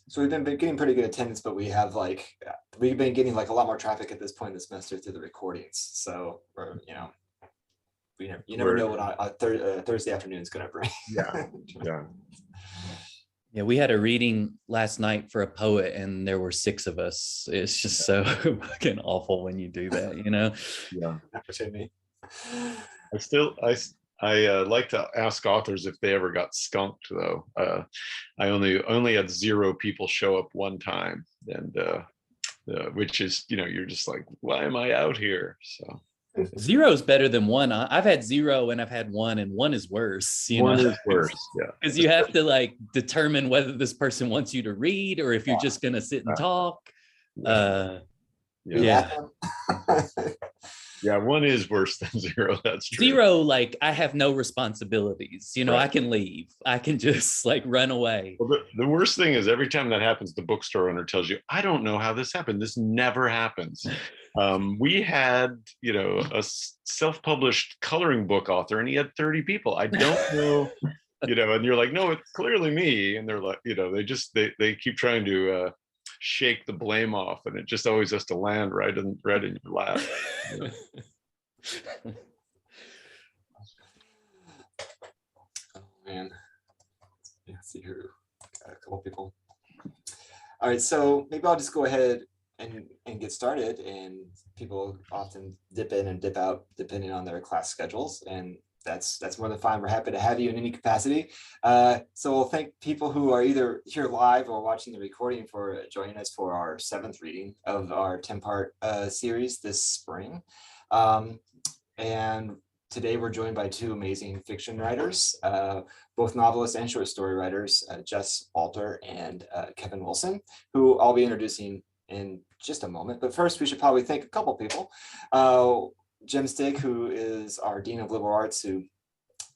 So we've been getting pretty good attendance, but we've been getting like a lot more traffic at this point in the semester through the recordings. So you never know what Thursday afternoon is going to bring. Yeah. Yeah, we had a reading last night for a poet and there were 6 of us. It's just so fucking awful when you do that, you know? Yeah. Opportunity. I like to ask authors if they ever got skunked though. I only had 0 people show up one time, and which is, you're just like, why am I out here? So 0 is better than 1. I've had 0 and I've had 1, and 1 is worse. One is worse. Yeah, because you have to like determine whether this person wants you to read or if you're just gonna sit and talk. Yeah. Yeah, 1 is worse than 0. That's true. 0, like I have no responsibilities. Right. I can leave. I can just like run away. Well, the worst thing is every time that happens, the bookstore owner tells you, I don't know how this happened. This never happens. We had, a self-published coloring book author, and he had 30 people. I don't know, and you're like, no, it's clearly me. And they're like, they keep trying to shake the blame off, and it just always has to land right in your lap. Oh man, let's see here. Got a couple people. All right, so maybe I'll just go ahead and get started. And people often dip in and dip out depending on their class schedules, and that's more than fine. We're happy to have you in any capacity. So we'll thank people who are either here live or watching the recording for joining us for our 7th reading of our 10-part series this spring. And today we're joined by 2 amazing fiction writers, both novelists and short story writers, Jess Walter and Kevin Wilson, who I'll be introducing in just a moment. But first, we should probably thank a couple people. Jim Stig, who is our Dean of Liberal Arts, who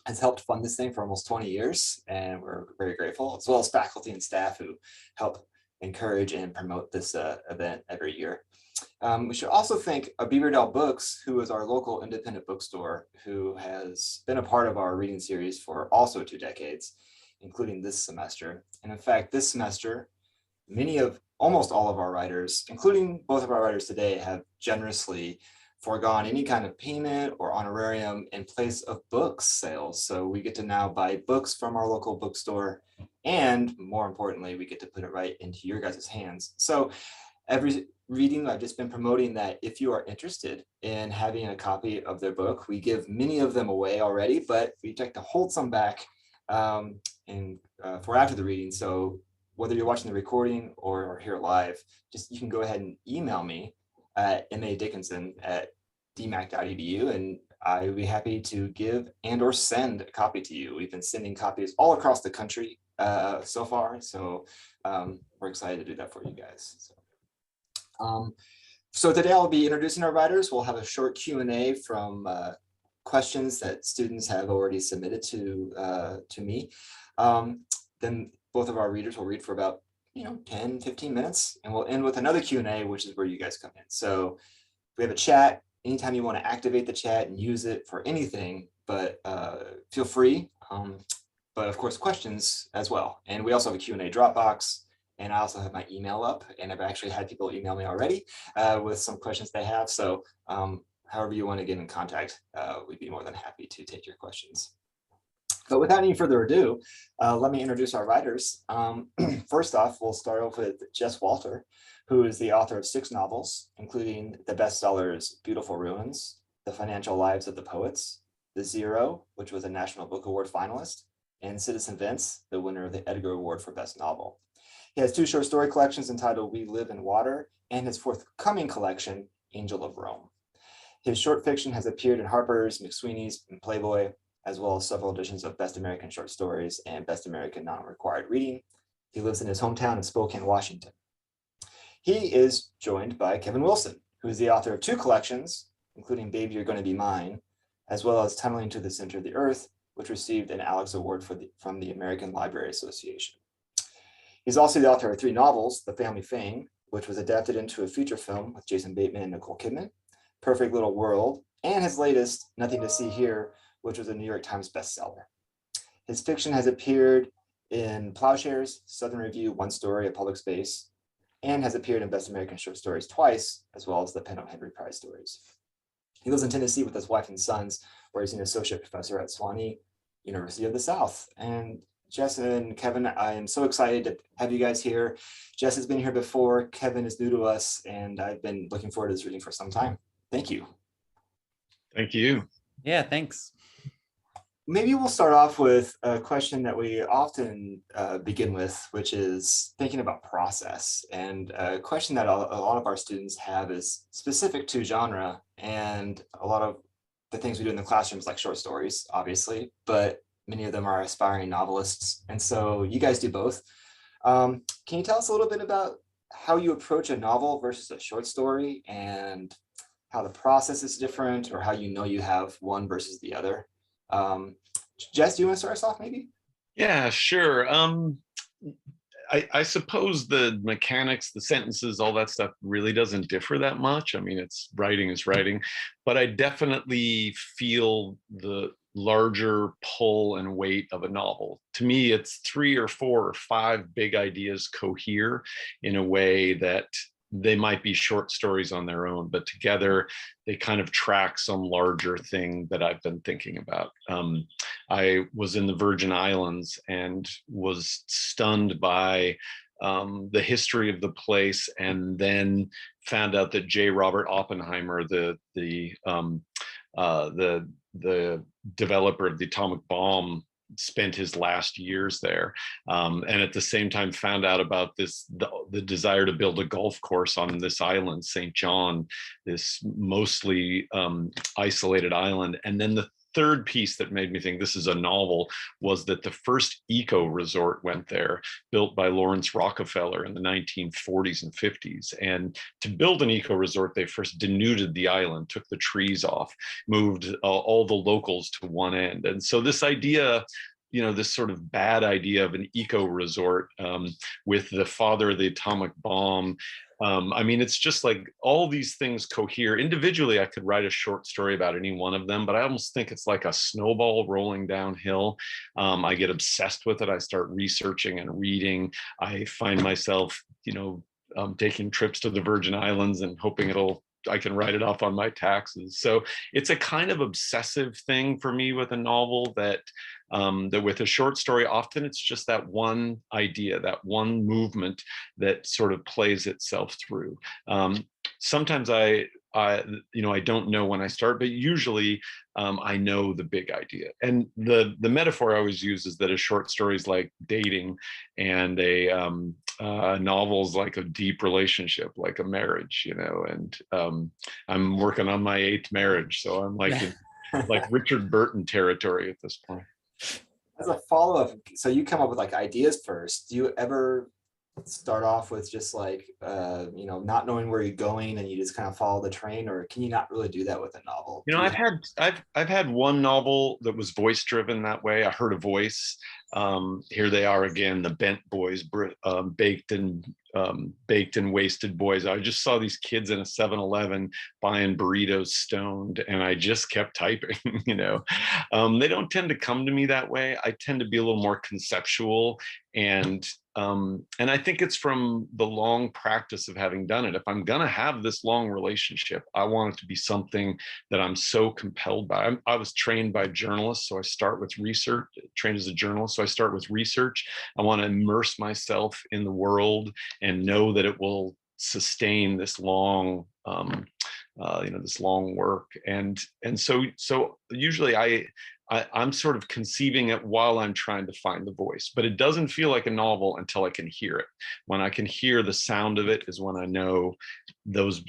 has helped fund this thing for almost 20 years, and we're very grateful, as well as faculty and staff who help encourage and promote this event every year. We should also thank Beaverdale Books, who is our local independent bookstore, who has been a part of our reading series for also 2 decades, including this semester. And in fact, this semester, almost all of our writers, including both of our writers today, have generously foregone any kind of payment or honorarium in place of books sales. So we get to now buy books from our local bookstore, and more importantly, we get to put it right into your guys' hands. So every reading, I've just been promoting that if you are interested in having a copy of their book, we give many of them away already, but we like to hold some back for after the reading. So whether you're watching the recording or here live, you can go ahead and email me at madickinson@dmac.edu, and I would be happy to give and or send a copy to you. We've been sending copies all across the country so far, so we're excited to do that for you guys. So today I'll be introducing our writers. We'll have a short Q&A from questions that students have already submitted to me. Then both of our readers will read for about 10-15 minutes, and we'll end with another Q&A, which is where you guys come in. So we have a chat. Anytime you want to activate the chat and use it for anything, but feel free. But of course, questions as well. And we also have a Q&A Dropbox, and I also have my email up, and I've actually had people email me already with some questions they have. So however you want to get in contact, we'd be more than happy to take your questions. But without any further ado, let me introduce our writers. First off, we'll start off with Jess Walter, who is the author of 6 novels, including the bestsellers Beautiful Ruins, The Financial Lives of the Poets, The Zero, which was a National Book Award finalist, and Citizen Vince, the winner of the Edgar Award for Best Novel. He has 2 short story collections entitled We Live in Water and his forthcoming collection, Angel of Rome. His short fiction has appeared in Harper's, McSweeney's, and Playboy, as well as several editions of Best American Short Stories and Best American Non-Required Reading. He lives in his hometown in Spokane, Washington. He is joined by Kevin Wilson, who is the author of 2 collections, including Baby You're Gonna Be Mine, as well as Tunneling to the Center of the Earth, which received an Alex Award from the American Library Association. He's also the author of 3 novels, The Family Fang, which was adapted into a feature film with Jason Bateman and Nicole Kidman, Perfect Little World, and his latest, Nothing to See Here, which was a New York Times bestseller. His fiction has appeared in Plowshares, Southern Review, One Story, A Public Space, and has appeared in Best American Short Stories twice, as well as the Penn Henry Prize Stories. He lives in Tennessee with his wife and sons, where he's an associate professor at Sewanee University of the South. And Jess and Kevin, I am so excited to have you guys here. Jess has been here before, Kevin is new to us, and I've been looking forward to this reading for some time. Thank you. Thank you. Yeah, thanks. Maybe we'll start off with a question that we often begin with, which is thinking about process. And a question that a lot of our students have is specific to genre, and a lot of the things we do in the classrooms, like short stories, obviously, but many of them are aspiring novelists. And so you guys do both. Can you tell us a little bit about how you approach a novel versus a short story, and how the process is different, or how you know you have one versus the other? Jess, do you want to start us off maybe? Yeah, sure. I suppose the mechanics, the sentences, all that stuff really doesn't differ that much. I mean, it's writing is writing, but I definitely feel the larger pull and weight of a novel. To me, it's 3 or 4 or 5 big ideas cohere in a way that they might be short stories on their own, but together they kind of track some larger thing that I've been thinking about. I was in the Virgin Islands and was stunned by the history of the place, and then found out that J. Robert Oppenheimer, the developer of the atomic bomb, spent his last years there, and at the same time found out about the desire to build a golf course on this island, St. John, this mostly isolated island. And then the third piece that made me think this is a novel was that the first eco resort went there, built by Lawrence Rockefeller in the 1940s and 50s. And to build an eco resort, they first denuded the island, took the trees off, moved all the locals to one end. And so this idea, this sort of bad idea of an eco resort with the father of the atomic bomb. I mean, it's just like all these things cohere. Individually, I could write a short story about any one of them, but I almost think it's like a snowball rolling downhill. I get obsessed with it. I start researching and reading. I find myself, taking trips to the Virgin Islands and hoping I can write it off on my taxes. So it's a kind of obsessive thing for me with a novel that with a short story, often it's just that one idea, that one movement that sort of plays itself through. Sometimes I don't know when I start, but usually I know the big idea. And the metaphor I always use is that a short story is like dating, and a novel's like a deep relationship, like a marriage, and I'm working on my 8th marriage, so I'm like in like Richard Burton territory at this point. As a follow-up, so you come up with like ideas first. Do you ever start off with just like not knowing where you're going and you just kind of follow the train, or can you not really do that with a novel? I've had one novel that was voice driven that way. I heard a voice. Here they are again, the bent boys, baked and wasted boys. I just saw these kids in a 7-Eleven buying burritos stoned, and I just kept typing. They don't tend to come to me that way. I tend to be a little more conceptual, and I think it's from the long practice of having done it. If I'm gonna have this long relationship, I want it to be something that I'm so compelled by. I was trained by journalists, so I start with research. Trained as a journalist, so I start with research. I want to immerse myself in the world and know that it will sustain this long, this long work. And so usually I'm sort of conceiving it while I'm trying to find the voice, but it doesn't feel like a novel until I can hear it. When I can hear the sound of it is when I know those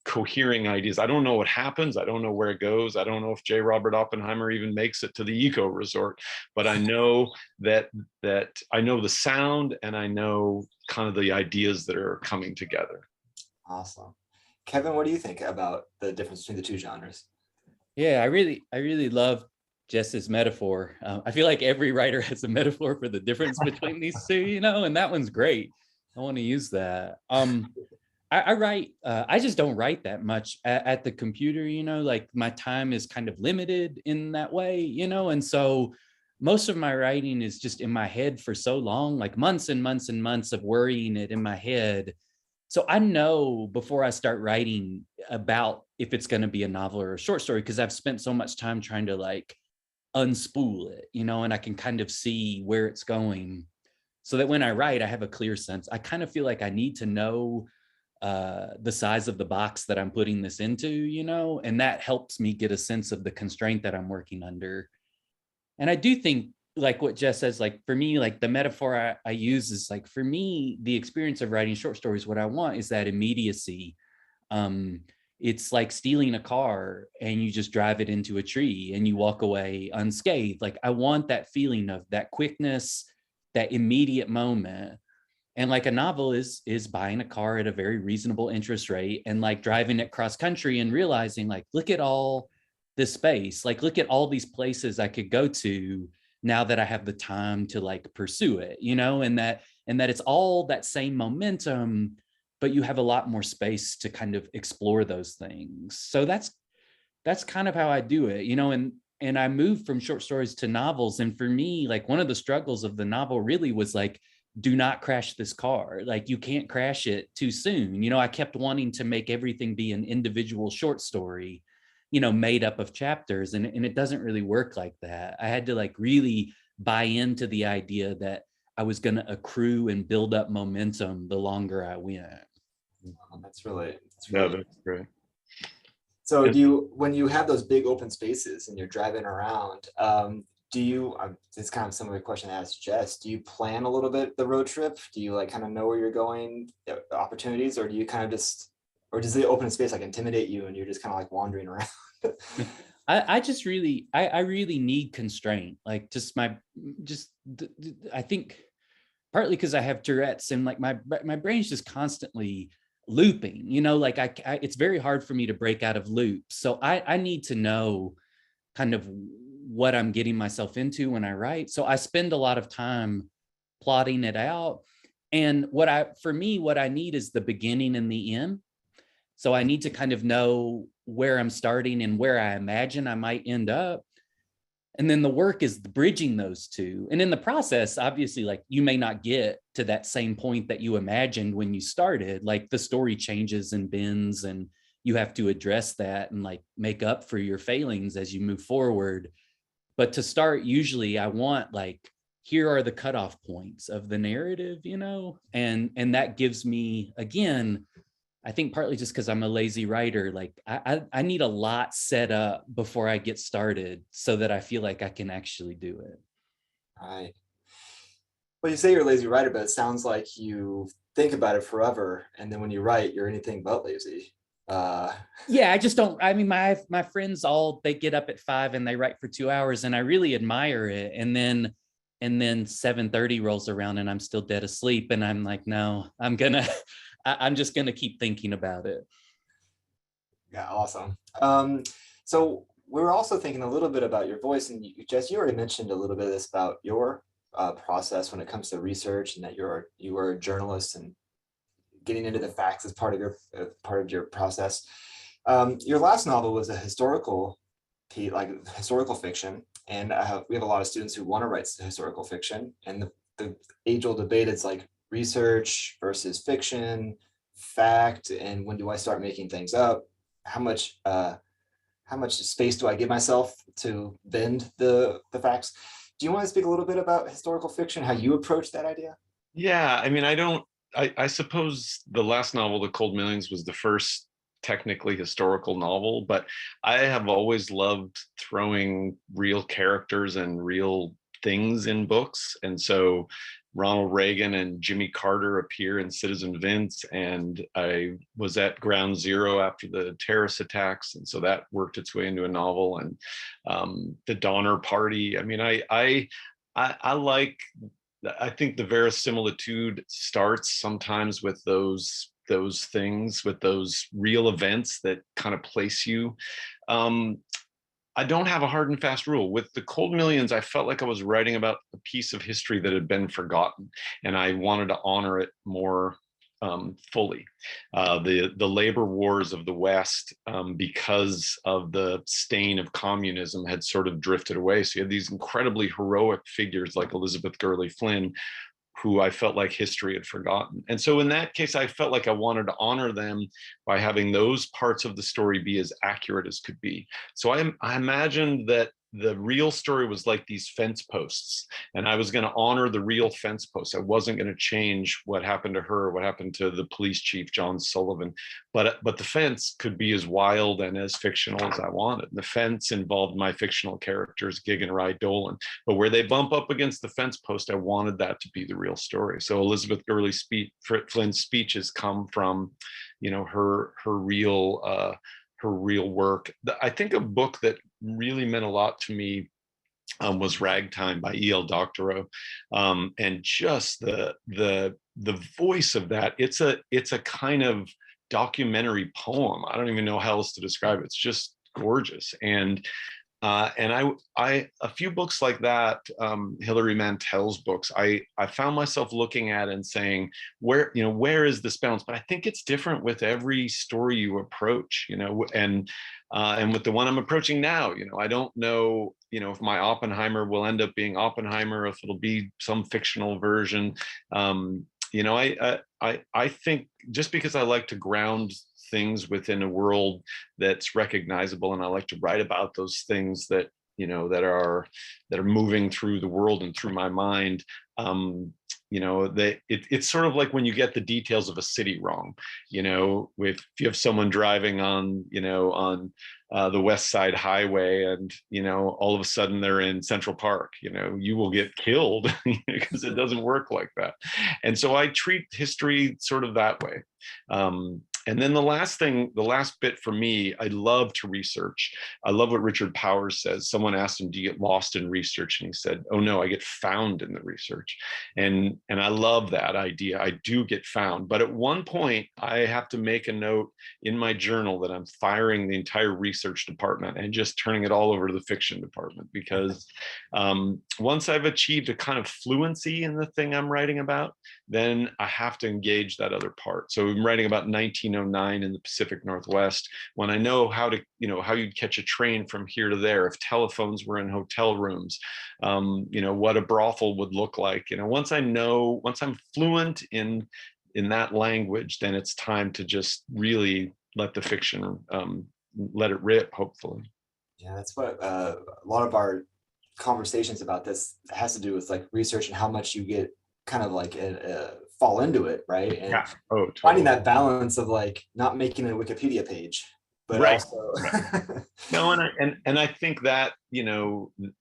cohering ideas. I don't know what happens. I don't know where it goes. I don't know if J. Robert Oppenheimer even makes it to the eco resort, but I know that I know the sound, and I know kind of the ideas that are coming together. Awesome. Kevin, what do you think about the difference between the two genres? Yeah, I really love Jess's metaphor. I feel like every writer has a metaphor for the difference between these two, and that one's great. I want to use that. I write, I just don't write that much at the computer, like my time is kind of limited in that way, and so most of my writing is just in my head for so long, like months and months and months of worrying it in my head. So I know before I start writing about if it's going to be a novel or a short story, because I've spent so much time trying to like unspool it, and I can kind of see where it's going, so that when I write, I have a clear sense. I kind of feel like I need to know the size of the box that I'm putting this into, and that helps me get a sense of the constraint that I'm working under. And I do think, like what Jess says, like for me, like the metaphor I use is like, for me, the experience of writing short stories, what I want is that immediacy. Um, it's like stealing a car and you just drive it into a tree and you walk away unscathed. Like I want that feeling of that quickness, that immediate moment. And like a novel is buying a car at a very reasonable interest rate and like driving it cross country and realizing like, look at all this space, like look at all these places I could go to now that I have the time to like pursue it, and that it's all that same momentum, but you have a lot more space to kind of explore those things. So that's kind of how I do it, and I moved from short stories to novels. And for me, like one of the struggles of the novel really was like, do not crash this car. Like you can't crash it too soon. I kept wanting to make everything be an individual short story, made up of chapters. And it doesn't really work like that. I had to like really buy into the idea that I was going to accrue and build up momentum the longer I went. That's really, No, that's great. So And- do you, when you have those big open spaces and you're driving around, do you, it's kind of some of the question I asked Jess, do you plan a little bit the road trip? Do you like kind of know where you're going, opportunities, or do you kind of just, or does the open space like intimidate you and you're just kind of like wandering around? I just really, I really need constraint, like I think partly because I have Tourette's and like my brain's just constantly looping, like it's very hard for me to break out of loops. So I need to know kind of what I'm getting myself into when I write. So I spend a lot of time plotting it out. And for me, what I need is the beginning and the end. So I need to kind of know where I'm starting and where I imagine I might end up. And then the work is bridging those two. And in the process, obviously, like you may not get to that same point that you imagined when you started. Like the story changes and bends, and you have to address that and like make up for your failings as you move forward. But to start, usually I want like, here are the cutoff points of the narrative, and that gives me, again, I think partly just because I'm a lazy writer, like I need a lot set up before I get started so that I feel like I can actually do it. Right. Well, you say you're a lazy writer, but it sounds like you think about it forever, and then when you write, you're anything but lazy. Yeah, I just don't. I mean, my friends they get up at 5 and they write for 2 hours, and I really admire it. And then 7:30 rolls around and I'm still dead asleep, and I'm like, no, I'm just gonna keep thinking about it. Yeah, awesome. So we were also thinking a little bit about your voice, and Jess, you already mentioned a little bit of this about your process when it comes to research, and that you were a journalist and getting into the facts as part of your process. Your last novel was a historical historical fiction, and we have a lot of students who want to write historical fiction, and the age-old debate is like research versus fiction, fact, and when do I start making things up? How much space do I give myself to bend the facts? Do you want to speak a little bit about historical fiction, how you approach that idea? Yeah, I mean, I suppose the last novel, The Cold Millions, was the first technically historical novel, but I have always loved throwing real characters and real things in books. And so Ronald Reagan and Jimmy Carter appear in Citizen Vince, and I was at Ground Zero after the terrorist attacks, and so that worked its way into a novel. And the Donner Party. I mean, I like. I think the verisimilitude starts sometimes with those things, with those real events that kind of place you. I don't have a hard and fast rule. With The Cold Millions, I felt like I was writing about a piece of history that had been forgotten, and I wanted to honor it more fully. The labor wars of the West, because of the stain of communism, had sort of drifted away. So you had these incredibly heroic figures like Elizabeth Gurley Flynn, who I felt like history had forgotten. And so in that case, I felt like I wanted to honor them by having those parts of the story be as accurate as could be. So I imagined that the real story was like these fence posts, and I was going to honor the real fence posts. I wasn't going to change what happened to her, what happened to the police chief, John Sullivan, but the fence could be as wild and as fictional as I wanted. The fence involved my fictional characters, Gig and Rye Dolan, but where they bump up against the fence post, I wanted that to be the real story. So Elizabeth Gurley Flynn's speeches come from, her real work. I think a book that really meant a lot to me was Ragtime by E.L. Doctorow, and just the voice of that. It's a kind of documentary poem. I don't even know how else to describe it. It's just gorgeous. And I a few books like that, Hilary Mantel's books, I found myself looking at and saying, where is this balance? But I think it's different with every story you approach, and with the one I'm approaching now, I don't know, if my Oppenheimer will end up being Oppenheimer, if it'll be some fictional version. I think just because I like to ground things within a world that's recognizable, and I like to write about those things that that are moving through the world and through my mind. It's sort of like when you get the details of a city wrong. If you have someone driving on the West Side Highway, and all of a sudden they're in Central Park, you will get killed because it doesn't work like that. And so I treat history sort of that way. And then the last bit for me, I love to research. I love what Richard Powers says. Someone asked him, do you get lost in research? And he said, oh no, I get found in the research. And I love that idea. I do get found. But at one point, I have to make a note in my journal that I'm firing the entire research department and just turning it all over to the fiction department. Because once I've achieved a kind of fluency in the thing I'm writing about, then I have to engage that other part. So I'm writing about 1909 in the Pacific Northwest, when I know how you'd catch a train from here to there, if telephones were in hotel rooms, what a brothel would look like. Once I'm fluent in that language, then it's time to just really let the fiction, let it rip, hopefully. Yeah, that's what a lot of our conversations about this has to do with, like research and how much you get kind of like fall into it, right? And totally. Finding that balance of like not making a Wikipedia page, but right. Also No, and I think that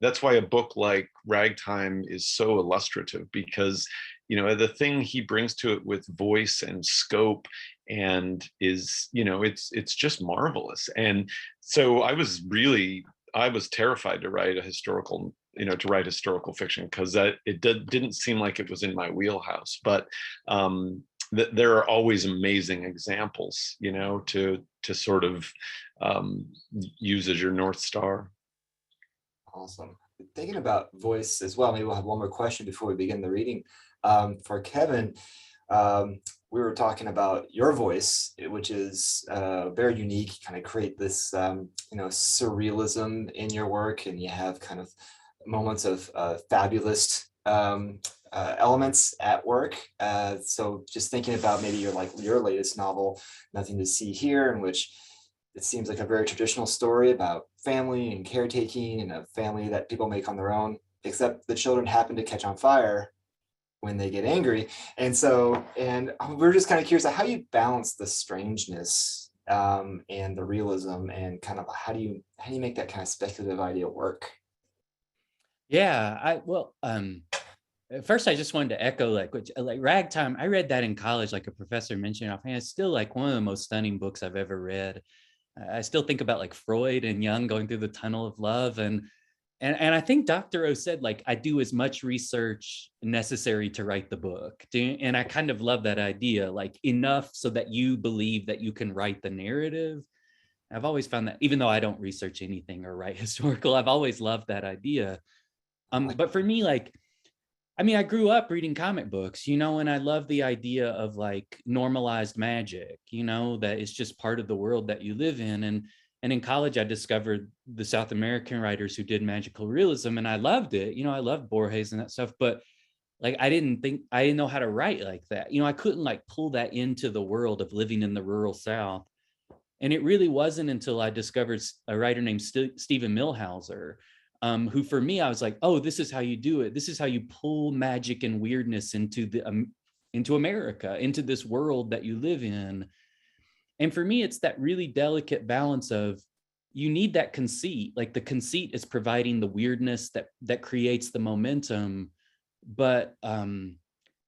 that's why a book like Ragtime is so illustrative, because the thing he brings to it with voice and scope and is it's just marvelous. And so I was terrified to write historical fiction, because it didn't seem like it was in my wheelhouse. But there are always amazing examples, to sort of use as your North Star. Awesome. Thinking about voice as well, maybe we'll have one more question before we begin the reading. For Kevin, we were talking about your voice, which is very unique. You kind of create this, surrealism in your work, and you have kind of moments of fabulous elements at work. So just thinking about maybe your latest novel, Nothing to See Here, in which it seems like a very traditional story about family and caretaking and a family that people make on their own, except the children happen to catch on fire when they get angry. And we're just kind of curious how you balance the strangeness and the realism, and kind of how do you make that kind of speculative idea work? Yeah, first I just wanted to echo like Ragtime. I read that in college, like a professor mentioned offhand. It's still like one of the most stunning books I've ever read. I still think about like Freud and Jung going through the tunnel of love, and I think Dr. O said, like, I do as much research necessary to write the book. And I kind of love that idea, like enough so that you believe that you can write the narrative. I've always found that, even though I don't research anything or write historical, I've always loved that idea. But for me, like I mean, I grew up reading comic books, you know, and I love the idea of like normalized magic, you know, that it's just part of the world that you live in. And in college, I discovered the South American writers who did magical realism, and I loved it. You know, I loved Borges and that stuff, but like I didn't know how to write like that. You know, I couldn't like pull that into the world of living in the rural South. And it really wasn't until I discovered a writer named Stephen Millhauser, who for me, I was like, oh, this is how you do it. This is how you pull magic and weirdness into America, into this world that you live in. And for me, it's that really delicate balance of you need that conceit. Like the conceit is providing the weirdness that creates the momentum. But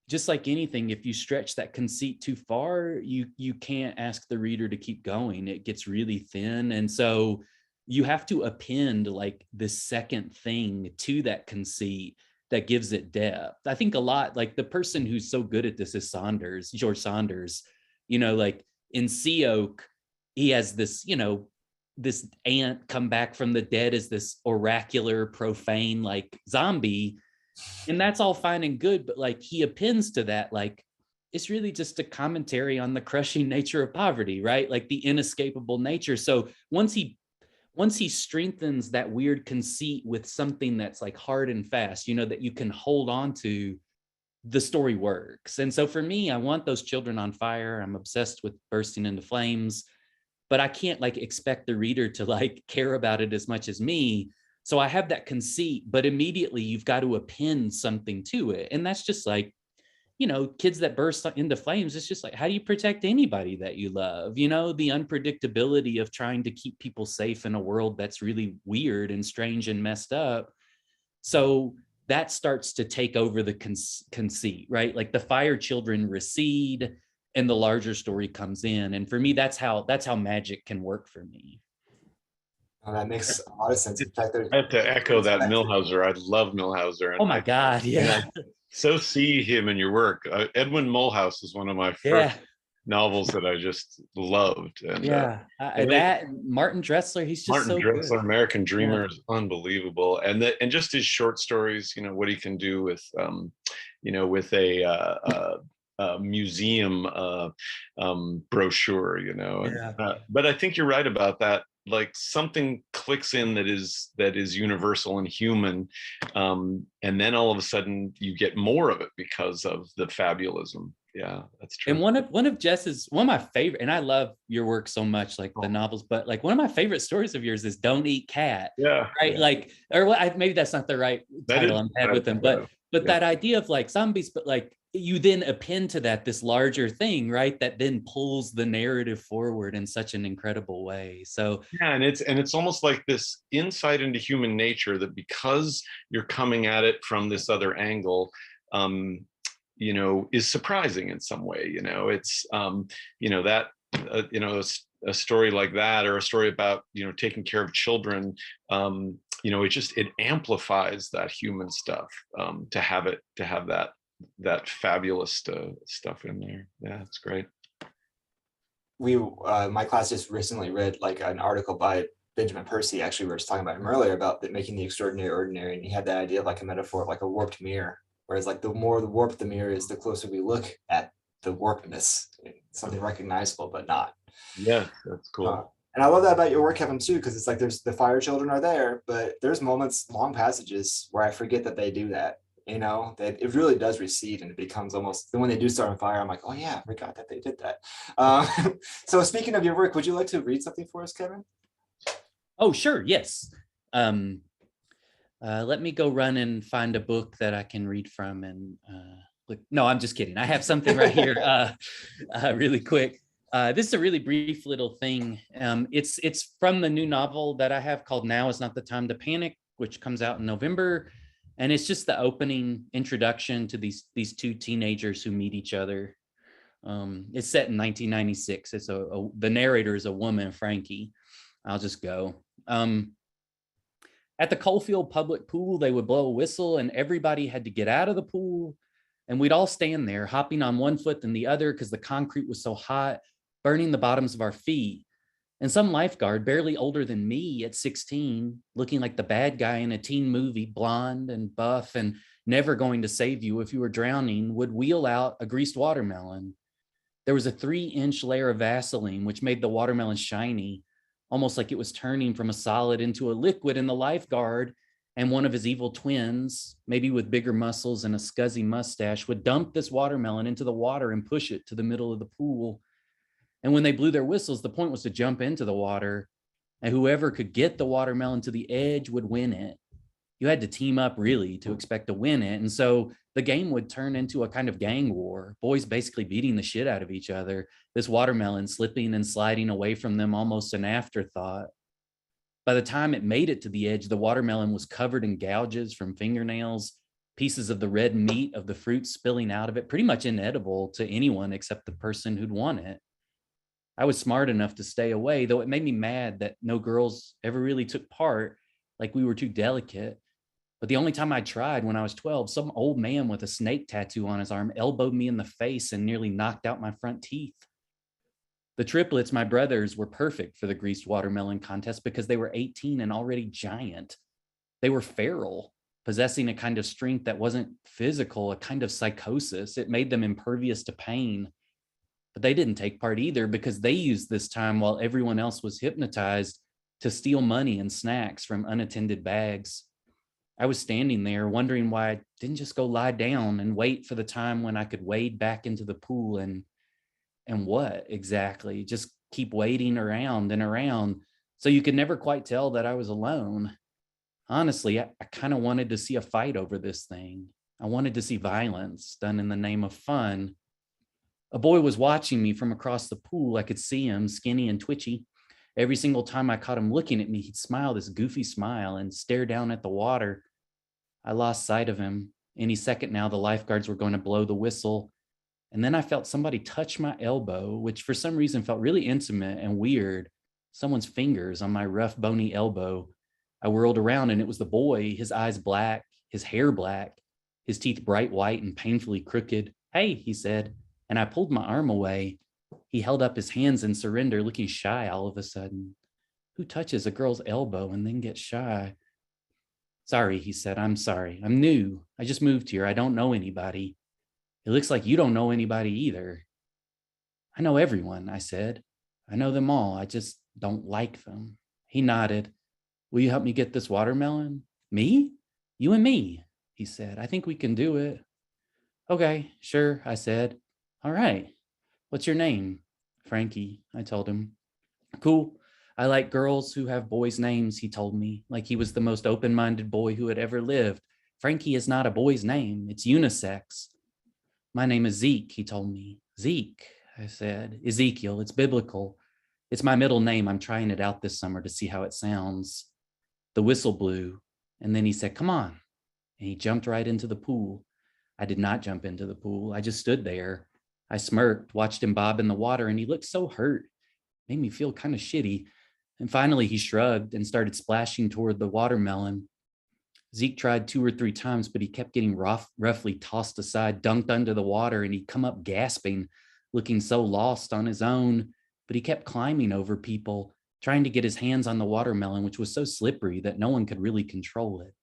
just like anything, if you stretch that conceit too far, you can't ask the reader to keep going. It gets really thin. And so you have to append like this second thing to that conceit that gives it depth. I think a lot, like the person who's so good at this is George Saunders. You know, like in Sea Oak, he has this, you know, this ant come back from the dead as this oracular, profane, like zombie. And that's all fine and good, but like he appends to that, like it's really just a commentary on the crushing nature of poverty, right? Like the inescapable nature. So once he strengthens that weird conceit with something that's like hard and fast, you know, that you can hold on to, the story works. And so for me, I want those children on fire. I'm obsessed with bursting into flames, but I can't like expect the reader to like care about it as much as me. So I have that conceit, but immediately you've got to append something to it. And that's just like, you know, kids that burst into flames. It's just like, how do you protect anybody that you love? You know, the unpredictability of trying to keep people safe in a world that's really weird and strange and messed up. So that starts to take over the conceit, right? Like the fire children recede and the larger story comes in. And for me, that's how magic can work for me. Oh, that makes a lot of sense. In fact, I have to echo that Millhauser. I love Millhauser. Oh my God, yeah. So see him in your work. Edwin Mulhouse is one of my first novels that I just loved. And that Martin Dressler, he's just Martin so Dressler, good. American Dreamer is unbelievable. And just his short stories, you know, what he can do with you know, with a museum brochure, you know. But I think you're right about that. Like something clicks in that is universal and human, and then all of a sudden you get more of it because of the fabulism. Yeah, that's true. And one of my favorite, and I love your work so much, like the novels, but like one of my favorite stories of yours is Don't Eat Cat. Yeah. Right. Yeah. Like, or maybe that's not the right title I'm had with them, but that idea of like zombies, but like you then append to that this larger thing, right? That then pulls the narrative forward in such an incredible way. So yeah, and it's almost like this insight into human nature that because you're coming at it from this other angle, you know, is surprising in some way. You know, it's you know, that you know, a story like that, or a story about, you know, taking care of children, you know, it amplifies that human stuff, to have that fabulous stuff in there. Yeah, it's great. My class just recently read like an article by Benjamin Percy. Actually, we were just talking about him earlier about making the extraordinary ordinary, and he had that idea of like a metaphor of like a warped mirror, whereas like the more warped the mirror is, the closer we look at the warpedness, something recognizable but not. Yeah, that's cool. And I love that about your work, Kevin, too, because it's like there's the fire children are there, but there's moments, long passages where I forget that they do that. You know, that it really does recede, and it becomes almost, when they do start on fire, I'm like, oh yeah, I forgot that they did that. So speaking of your work, would you like to read something for us, Kevin? Oh, sure. Yes. Let me go run and find a book that I can read from. And look, no, I'm just kidding. I have something right here really quick. This is a really brief little thing. It's from the new novel that I have called Now Is Not the Time to Panic, which comes out in November. And it's just the opening introduction to these two teenagers who meet each other. It's set in 1996. It's the narrator is a woman, Frankie. I'll just go. At the Coalfield public pool, they would blow a whistle and everybody had to get out of the pool. And we'd all stand there hopping on one foot and the other because the concrete was so hot, burning the bottoms of our feet. And some lifeguard, barely older than me at 16, looking like the bad guy in a teen movie, blonde and buff and never going to save you if you were drowning, would wheel out a greased watermelon. There was a 3-inch layer of Vaseline, which made the watermelon shiny, almost like it was turning from a solid into a liquid, and the lifeguard and one of his evil twins, maybe with bigger muscles and a scuzzy mustache, would dump this watermelon into the water and push it to the middle of the pool. And when they blew their whistles, the point was to jump into the water, and whoever could get the watermelon to the edge would win it. You had to team up really to expect to win it. And so the game would turn into a kind of gang war, boys basically beating the shit out of each other, this watermelon slipping and sliding away from them, almost an afterthought. By the time it made it to the edge, the watermelon was covered in gouges from fingernails, pieces of the red meat of the fruit spilling out of it, pretty much inedible to anyone except the person who'd won it. I was smart enough to stay away, though it made me mad that no girls ever really took part, like we were too delicate. But the only time I tried, when I was 12, some old man with a snake tattoo on his arm elbowed me in the face and nearly knocked out my front teeth. The triplets, my brothers, were perfect for the greased watermelon contest because they were 18 and already giant. They were feral, possessing a kind of strength that wasn't physical, a kind of psychosis. It made them impervious to pain. But they didn't take part either because they used this time while everyone else was hypnotized to steal money and snacks from unattended bags. I was standing there wondering why I didn't just go lie down and wait for the time when I could wade back into the pool and what exactly? Just keep waiting around and around. So you could never quite tell that I was alone. Honestly, I kind of wanted to see a fight over this thing. I wanted to see violence done in the name of fun. A boy was watching me from across the pool. I could see him, skinny and twitchy. Every single time I caught him looking at me, he'd smile this goofy smile and stare down at the water. I lost sight of him. Any second now, the lifeguards were going to blow the whistle. And then I felt somebody touch my elbow, which for some reason felt really intimate and weird. Someone's fingers on my rough, bony elbow. I whirled around and it was the boy, his eyes black, his hair black, his teeth bright white and painfully crooked. "Hey," he said, and I pulled my arm away. He held up his hands in surrender, looking shy all of a sudden. Who touches a girl's elbow and then gets shy? "Sorry," he said. "I'm sorry. I'm new. I just moved here. I don't know anybody." "It looks like you don't know anybody either." "I know everyone," I said. "I know them all. I just don't like them." He nodded. "Will you help me get this watermelon?" "Me? You and me," he said. "I think we can do it." "Okay, sure," I said. "All right. What's your name?" "Frankie," I told him. "Cool. I like girls who have boys' names," he told me, like he was the most open-minded boy who had ever lived. "Frankie is not a boy's name. It's unisex." "My name is Zeke," he told me. "Zeke," I said. "Ezekiel. It's biblical. It's my middle name. I'm trying it out this summer to see how it sounds." The whistle blew, and then he said, "Come on." And he jumped right into the pool. I did not jump into the pool. I just stood there. I smirked, watched him bob in the water, and he looked so hurt. Made me feel kind of shitty. And finally, he shrugged and started splashing toward the watermelon. Zeke tried 2 or 3 times, but he kept getting roughly tossed aside, dunked under the water, and he'd come up gasping, looking so lost on his own. But he kept climbing over people, trying to get his hands on the watermelon, which was so slippery that no one could really control it.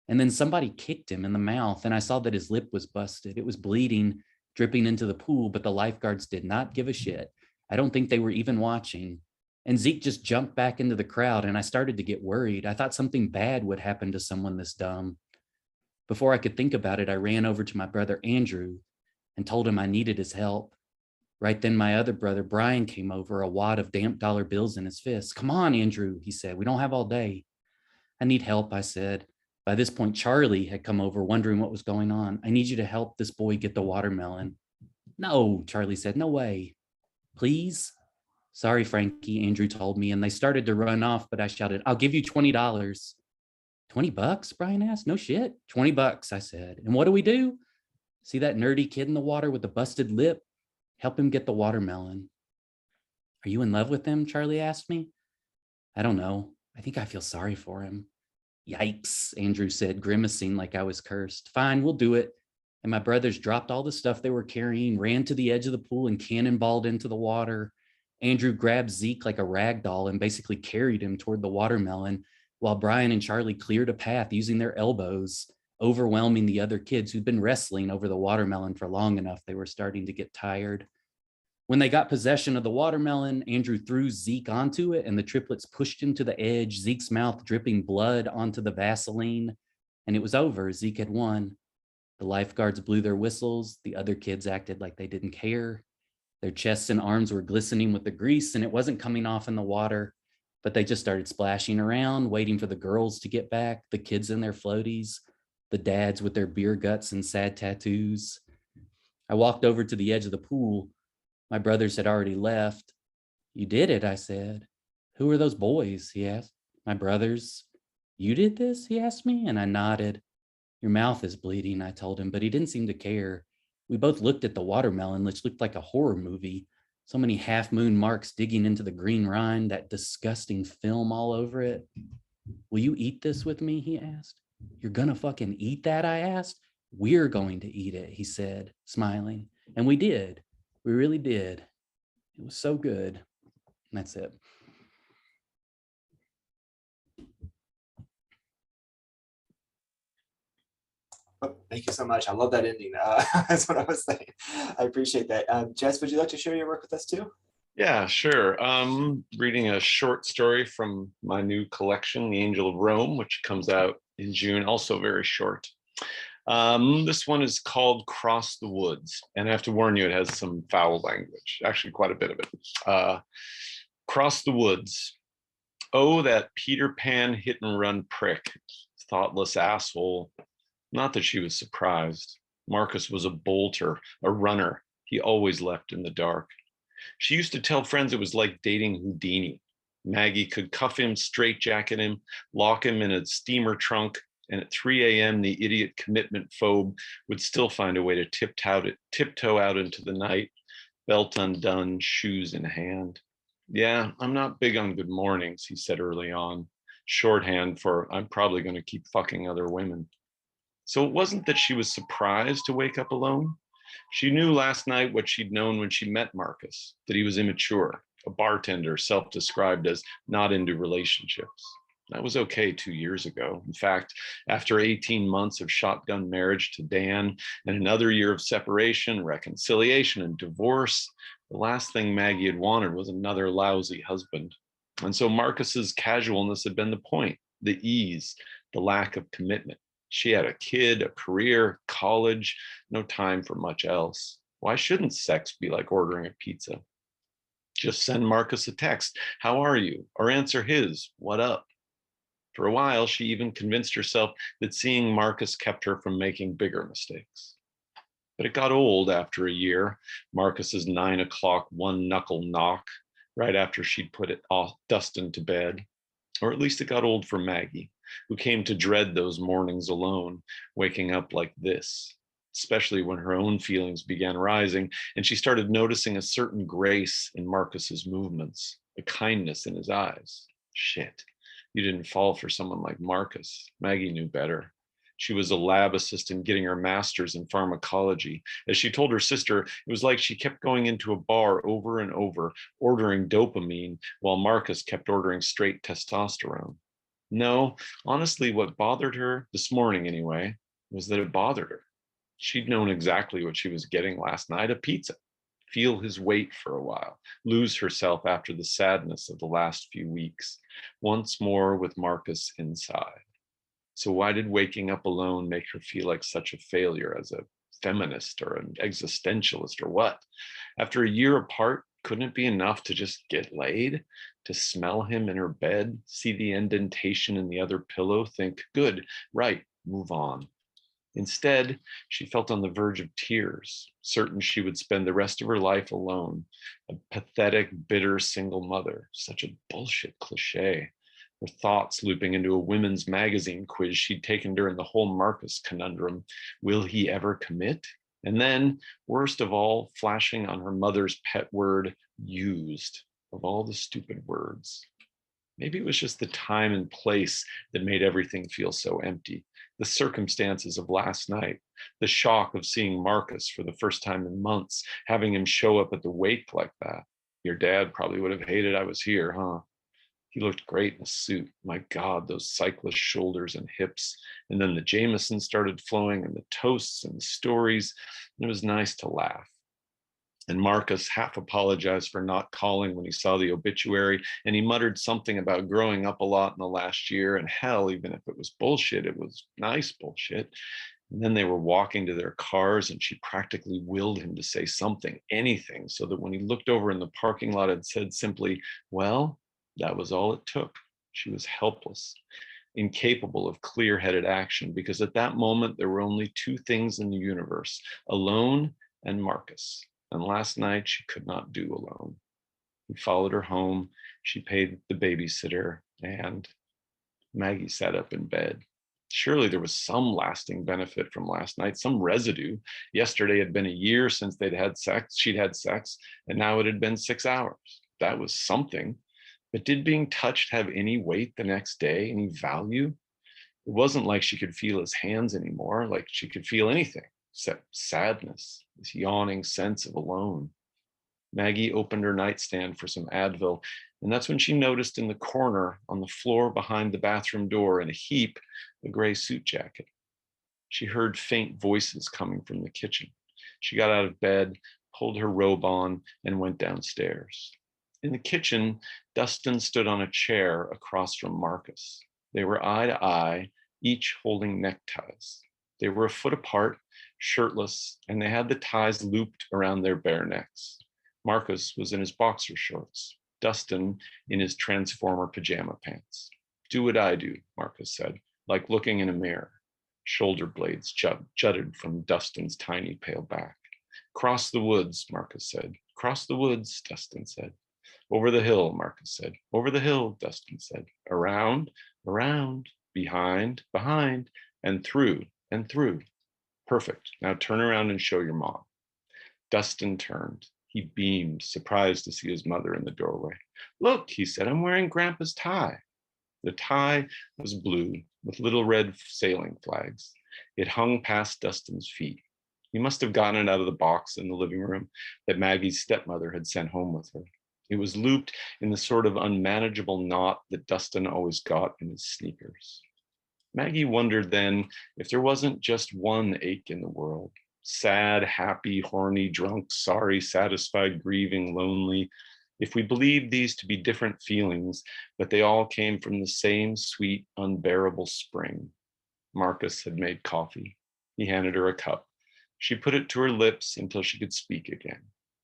And then somebody kicked him in the mouth, and I saw that his lip was busted. It was bleeding, dripping into the pool, but the lifeguards did not give a shit. I don't think they were even watching. And Zeke just jumped back into the crowd, and I started to get worried. I thought something bad would happen to someone this dumb. Before I could think about it, I ran over to my brother Andrew and told him I needed his help. Right then, my other brother Brian came over, a wad of damp dollar bills in his fist. "Come on, Andrew," he said. "We don't have all day." "I need help," I said. By this point, Charlie had come over, wondering what was going on. "I need you to help this boy get the watermelon." "No," Charlie said. "No way." "Please?" "Sorry, Frankie," Andrew told me, and they started to run off, but I shouted, "I'll give you $20. $20? Brian asked. "No shit. $20, I said. "And what do we do?" "See that nerdy kid in the water with the busted lip? Help him get the watermelon." "Are you in love with him?" Charlie asked me. "I don't know. I think I feel sorry for him." "Yikes," Andrew said, grimacing like I was cursed. "Fine, we'll do it." And my brothers dropped all the stuff they were carrying, ran to the edge of the pool, and cannonballed into the water. Andrew grabbed Zeke like a rag doll and basically carried him toward the watermelon, while Brian and Charlie cleared a path using their elbows. overwhelming the other kids who'd been wrestling over the watermelon for long enough. They were starting to get tired. When they got possession of the watermelon, Andrew threw Zeke onto it and the triplets pushed him to the edge, Zeke's mouth dripping blood onto the Vaseline. And it was over. Zeke had won. The lifeguards blew their whistles. The other kids acted like they didn't care. Their chests and arms were glistening with the grease and it wasn't coming off in the water, but they just started splashing around, waiting for the girls to get back, the kids in their floaties, the dads with their beer guts and sad tattoos. I walked over to the edge of the pool. My brothers had already left. You did it, I said. Who are those boys? He asked. My brothers. You did this? He asked me, and I nodded. Your mouth is bleeding, I told him, but he didn't seem to care. We both looked at the watermelon, which looked like a horror movie. So many half-moon marks digging into the green rind, that disgusting film all over it. Will you eat this with me? He asked. You're gonna fucking eat that? I asked. We're going to eat it, he said, smiling. And we did. We really did. It was so good. And that's it. Oh, thank you so much. I love that ending. That's what I was saying. I appreciate that. Jess, would you like to share your work with us too? Yeah, sure. Reading a short story from my new collection, The Angel of Rome, which comes out in June, also very short. This one is called Cross the Woods, and I have to warn you, it has some foul language, actually quite a bit of it. Cross the Woods. Oh, that Peter Pan hit and run prick, thoughtless asshole. Not that she was surprised. Marcus was a bolter, a runner. He always left in the dark. She used to tell friends it was like dating Houdini. Maggie could cuff him, straitjacket him, lock him in a steamer trunk, and at 3 a.m., the idiot commitment phobe would still find a way to tiptoe out into the night, belt undone, shoes in hand. Yeah, I'm not big on good mornings, he said early on. Shorthand for I'm probably going to keep fucking other women. So it wasn't that she was surprised to wake up alone. She knew last night what she'd known when she met Marcus, that he was immature, a bartender self-described as not into relationships. That was okay 2 years ago. In fact, after 18 months of shotgun marriage to Dan and another year of separation, reconciliation, and divorce, the last thing Maggie had wanted was another lousy husband. And so Marcus's casualness had been the point, the ease, the lack of commitment. She had a kid, a career, college, no time for much else. Why shouldn't sex be like ordering a pizza? Just send Marcus a text, how are you? Or answer his, what up? For a while, she even convinced herself that seeing Marcus kept her from making bigger mistakes. But it got old after a year, Marcus's 9 o'clock one knuckle knock, right after she'd put it off Dustin to bed. Or at least it got old for Maggie, who came to dread those mornings alone, waking up like this, especially when her own feelings began rising and she started noticing a certain grace in Marcus's movements, a kindness in his eyes. Shit, you didn't fall for someone like Marcus. Maggie knew better. She was a lab assistant getting her master's in pharmacology. As she told her sister, it was like she kept going into a bar over and over, ordering dopamine, while Marcus kept ordering straight testosterone. No, honestly, what bothered her, this morning anyway, was that it bothered her. She'd known exactly what she was getting last night, a pizza. Feel his weight for a while, lose herself after the sadness of the last few weeks, once more with Marcus inside. So why did waking up alone make her feel like such a failure as a feminist or an existentialist or what? After a year apart, couldn't it be enough to just get laid, to smell him in her bed, see the indentation in the other pillow, think, good, right, move on? Instead, she felt on the verge of tears, certain she would spend the rest of her life alone, a pathetic, bitter single mother, such a bullshit cliche. Her thoughts looping into a women's magazine quiz she'd taken during the whole Marcus conundrum. Will he ever commit? And then, worst of all, flashing on her mother's pet word, used, of all the stupid words. Maybe it was just the time and place that made everything feel so empty. The circumstances of last night, the shock of seeing Marcus for the first time in months, having him show up at the wake like that. Your dad probably would have hated I was here, huh? He looked great in a suit. My God, those cyclist shoulders and hips. And then the Jameson started flowing and the toasts and the stories. And it was nice to laugh. And Marcus half apologized for not calling when he saw the obituary. And he muttered something about growing up a lot in the last year. And hell, even if it was bullshit, it was nice bullshit. And then they were walking to their cars, and she practically willed him to say something, anything, so that when he looked over in the parking lot and said simply, well, that was all it took. She was helpless, incapable of clear-headed action, because at that moment there were only two things in the universe, alone and Marcus. And last night she could not do alone. He followed her home. She paid the babysitter, and Maggie sat up in bed. Surely there was some lasting benefit from last night, some residue. Yesterday had been a year since they'd had sex, she'd had sex, and now it had been 6 hours. That was something. But did being touched have any weight the next day, any value? It wasn't like she could feel his hands anymore, like she could feel anything except sadness, this yawning sense of alone. Maggie opened her nightstand for some Advil, and that's when she noticed in the corner on the floor behind the bathroom door in a heap, a gray suit jacket. She heard faint voices coming from the kitchen. She got out of bed, pulled her robe on, and went downstairs. In the kitchen, Dustin stood on a chair across from Marcus. They were eye to eye, each holding neckties. They were a foot apart, shirtless, and they had the ties looped around their bare necks. Marcus was in his boxer shorts, Dustin in his Transformer pajama pants. Do what I do, Marcus said, like looking in a mirror. Shoulder blades jutted from Dustin's tiny pale back. Cross the woods, Marcus said. Cross the woods, Dustin said. Over the hill, Marcus said. Over the hill, Dustin said. Around, around, behind, behind, and through, and through. Perfect. Now turn around and show your mom. Dustin turned. He beamed, surprised to see his mother in the doorway. Look, he said, I'm wearing Grandpa's tie. The tie was blue with little red sailing flags. It hung past Dustin's feet. He must have gotten it out of the box in the living room that Maggie's stepmother had sent home with her. It was looped in the sort of unmanageable knot that Dustin always got in his sneakers. Maggie wondered then if there wasn't just one ache in the world. Sad, happy, horny, drunk, sorry, satisfied, grieving, lonely. If we believed these to be different feelings, but they all came from the same sweet, unbearable spring. Marcus had made coffee. He handed her a cup. She put it to her lips until she could speak again.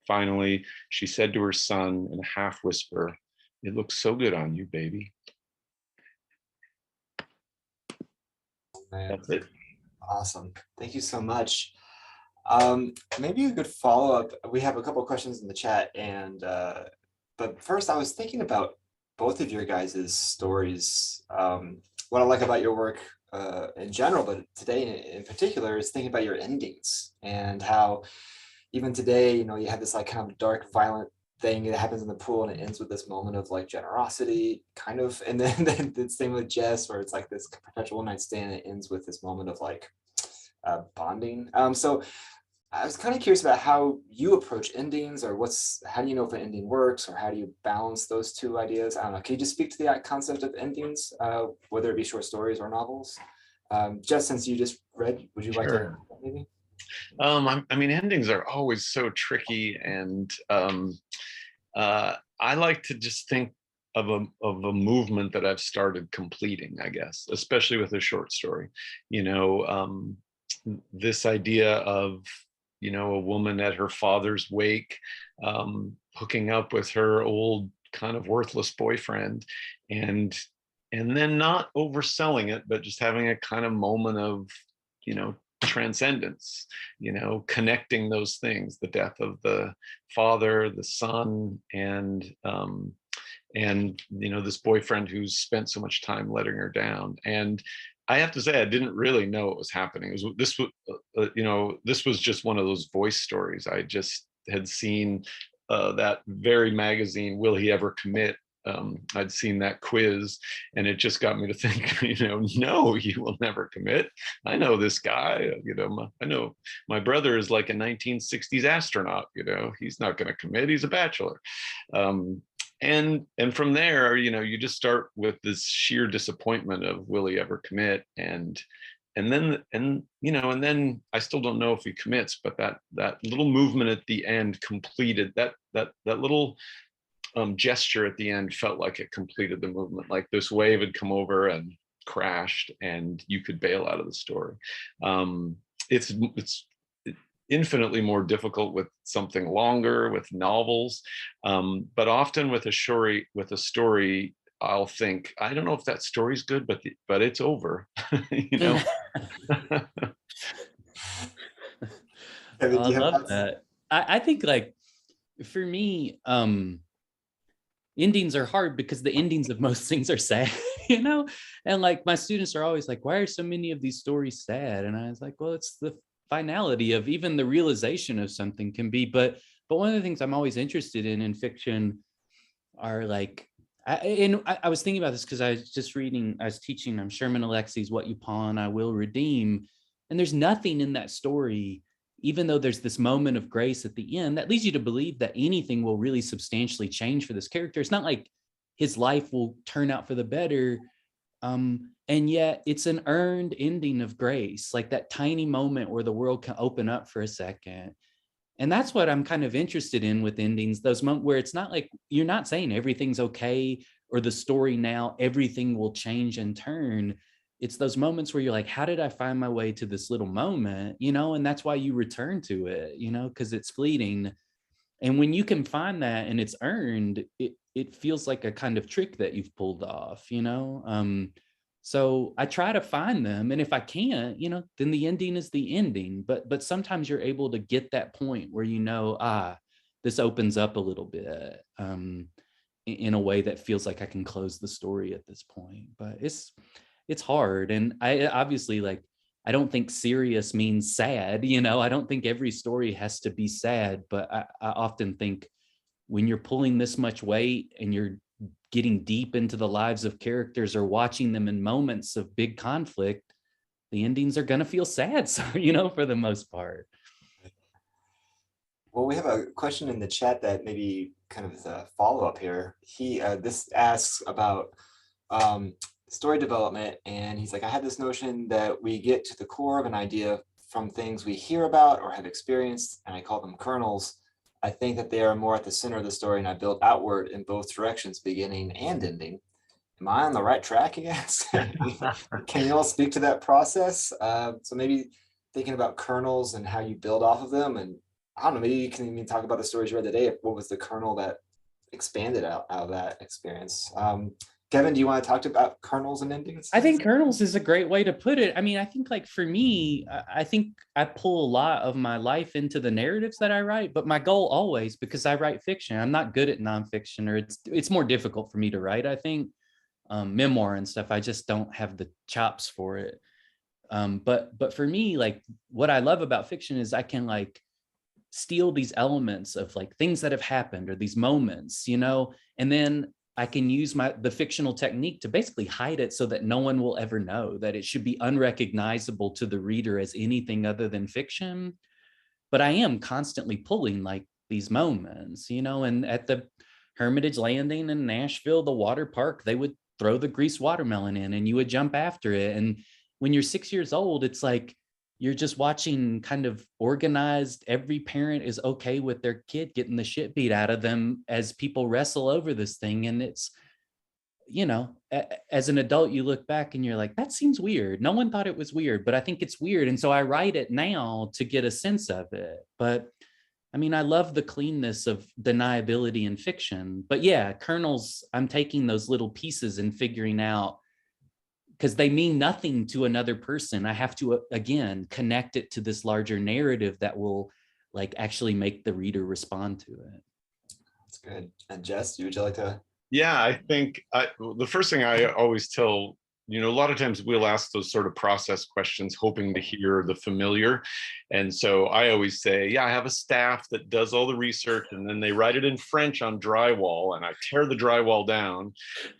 Finally, she said to her son in a half whisper, "It looks so good on you, baby." Man, That's it. awesome. Thank you so much. Maybe a good follow-up. We have a couple of questions in the chat, and but first I was thinking about both of your guys' stories. What I like about your work in general, but today in particular, is thinking about your endings and how even today, you know, you have this like kind of dark, violent thing that happens in the pool, and it ends with this moment of like generosity, kind of, and then the same with Jess, where it's like this perpetual one-night stand, and it ends with this moment of like bonding. So I was kind of curious about how you approach endings, or how do you know if an ending works, or how do you balance those two ideas? I don't know. Can you just speak to the concept of endings, whether it be short stories or novels? Jess, since you just read, would you like to Sure. maybe? I mean, endings are always so tricky, and I like to just think of a movement that I've started completing, I guess, especially with a short story. You know, this idea of, you know, a woman at her father's wake, hooking up with her old kind of worthless boyfriend, and then not overselling it, but just having a kind of moment of, you know, transcendence, you know, connecting those things, the death of the father, the son, and you know, this boyfriend who's spent so much time letting her down. And I have to say, I didn't really know what was happening. You know, this was just one of those voice stories. I just had seen that very magazine, Will He Ever Commit? I'd seen that quiz, and it just got me to think, you know, no, you will never commit. I know this guy, you know, I know my brother is like a 1960s astronaut, you know, he's not going to commit. He's a bachelor. and from there, you just start with this sheer disappointment of, will he ever commit? And then I still don't know if he commits, but that little movement at the end completed that little gesture at the end felt like it completed the movement, like this wave had come over and crashed and you could bail out of the story. It's infinitely more difficult with something longer, with novels, but often with a story, I'll think, I don't know if that story's good, but it's over. Kevin, do I you have love thoughts? that. I think like for me, endings are hard because the endings of most things are sad, and like my students are always like, why are so many of these stories sad? And I was like, well, it's the finality of even the realization of something can be, but one of the things I'm always interested in fiction are like, I was thinking about this because I was teaching Sherman Alexie's What You Pawn, I Will Redeem. And there's nothing in that story, even though there's this moment of grace at the end, that leads you to believe that anything will really substantially change for this character. It's not like his life will turn out for the better. And yet it's an earned ending of grace, like that tiny moment where the world can open up for a second. And that's what I'm kind of interested in with endings, those moments where it's not like you're not saying everything's okay or the story now, everything will change and turn. It's those moments where you're like, how did I find my way to this little moment? And that's why you return to it, because it's fleeting. And when you can find that and it's earned, it feels like a kind of trick that you've pulled off. So I try to find them, and if I can't, then the ending is the ending. But sometimes you're able to get that point where this opens up a little bit, in a way that feels like I can close the story at this point. But it's hard, and I obviously, like, I don't think serious means sad. I don't think every story has to be sad, but I often think when you're pulling this much weight and you're getting deep into the lives of characters or watching them in moments of big conflict, the endings are going to feel sad. So, for the most part. Well, we have a question in the chat that maybe kind of is a follow-up here. This asks about story development, and he's like, I had this notion that we get to the core of an idea from things we hear about or have experienced, and I call them kernels. I think that they are more at the center of the story, and I build outward in both directions, beginning and ending. Am I on the right track, I guess? Can you all speak to that process? So maybe thinking about kernels and how you build off of them, and I don't know, maybe you can even talk about the stories you read today. What was the kernel that expanded out of that experience? Kevin, do you want to talk about kernels and endings? I think kernels is a great way to put it. I mean, I think like for me, I think I pull a lot of my life into the narratives that I write, but my goal always, because I write fiction, I'm not good at nonfiction, or it's more difficult for me to write. I think memoir and stuff, I just don't have the chops for it. But for me, like, what I love about fiction is I can like steal these elements of like things that have happened or these moments, and then I can use the fictional technique to basically hide it so that no one will ever know, that it should be unrecognizable to the reader as anything other than fiction. But I am constantly pulling like these moments, and at the Hermitage Landing in Nashville, the water park, they would throw the greased watermelon in and you would jump after it. And when you're 6 years old, it's like you're just watching kind of organized, every parent is okay with their kid getting the shit beat out of them as people wrestle over this thing. And it's, as an adult, you look back and you're like, that seems weird. No one thought it was weird, but I think it's weird. And so I write it now to get a sense of it. But I mean, I love the cleanness of deniability in fiction. But yeah, kernels, I'm taking those little pieces and figuring out, because they mean nothing to another person. I have to, again, connect it to this larger narrative that will like actually make the reader respond to it. That's good. And Jess, would you like to? Yeah, I think the first thing I always tell, a lot of times we'll ask those sort of process questions, hoping to hear the familiar. And so I always say, yeah, I have a staff that does all the research, and then they write it in French on drywall, and I tear the drywall down,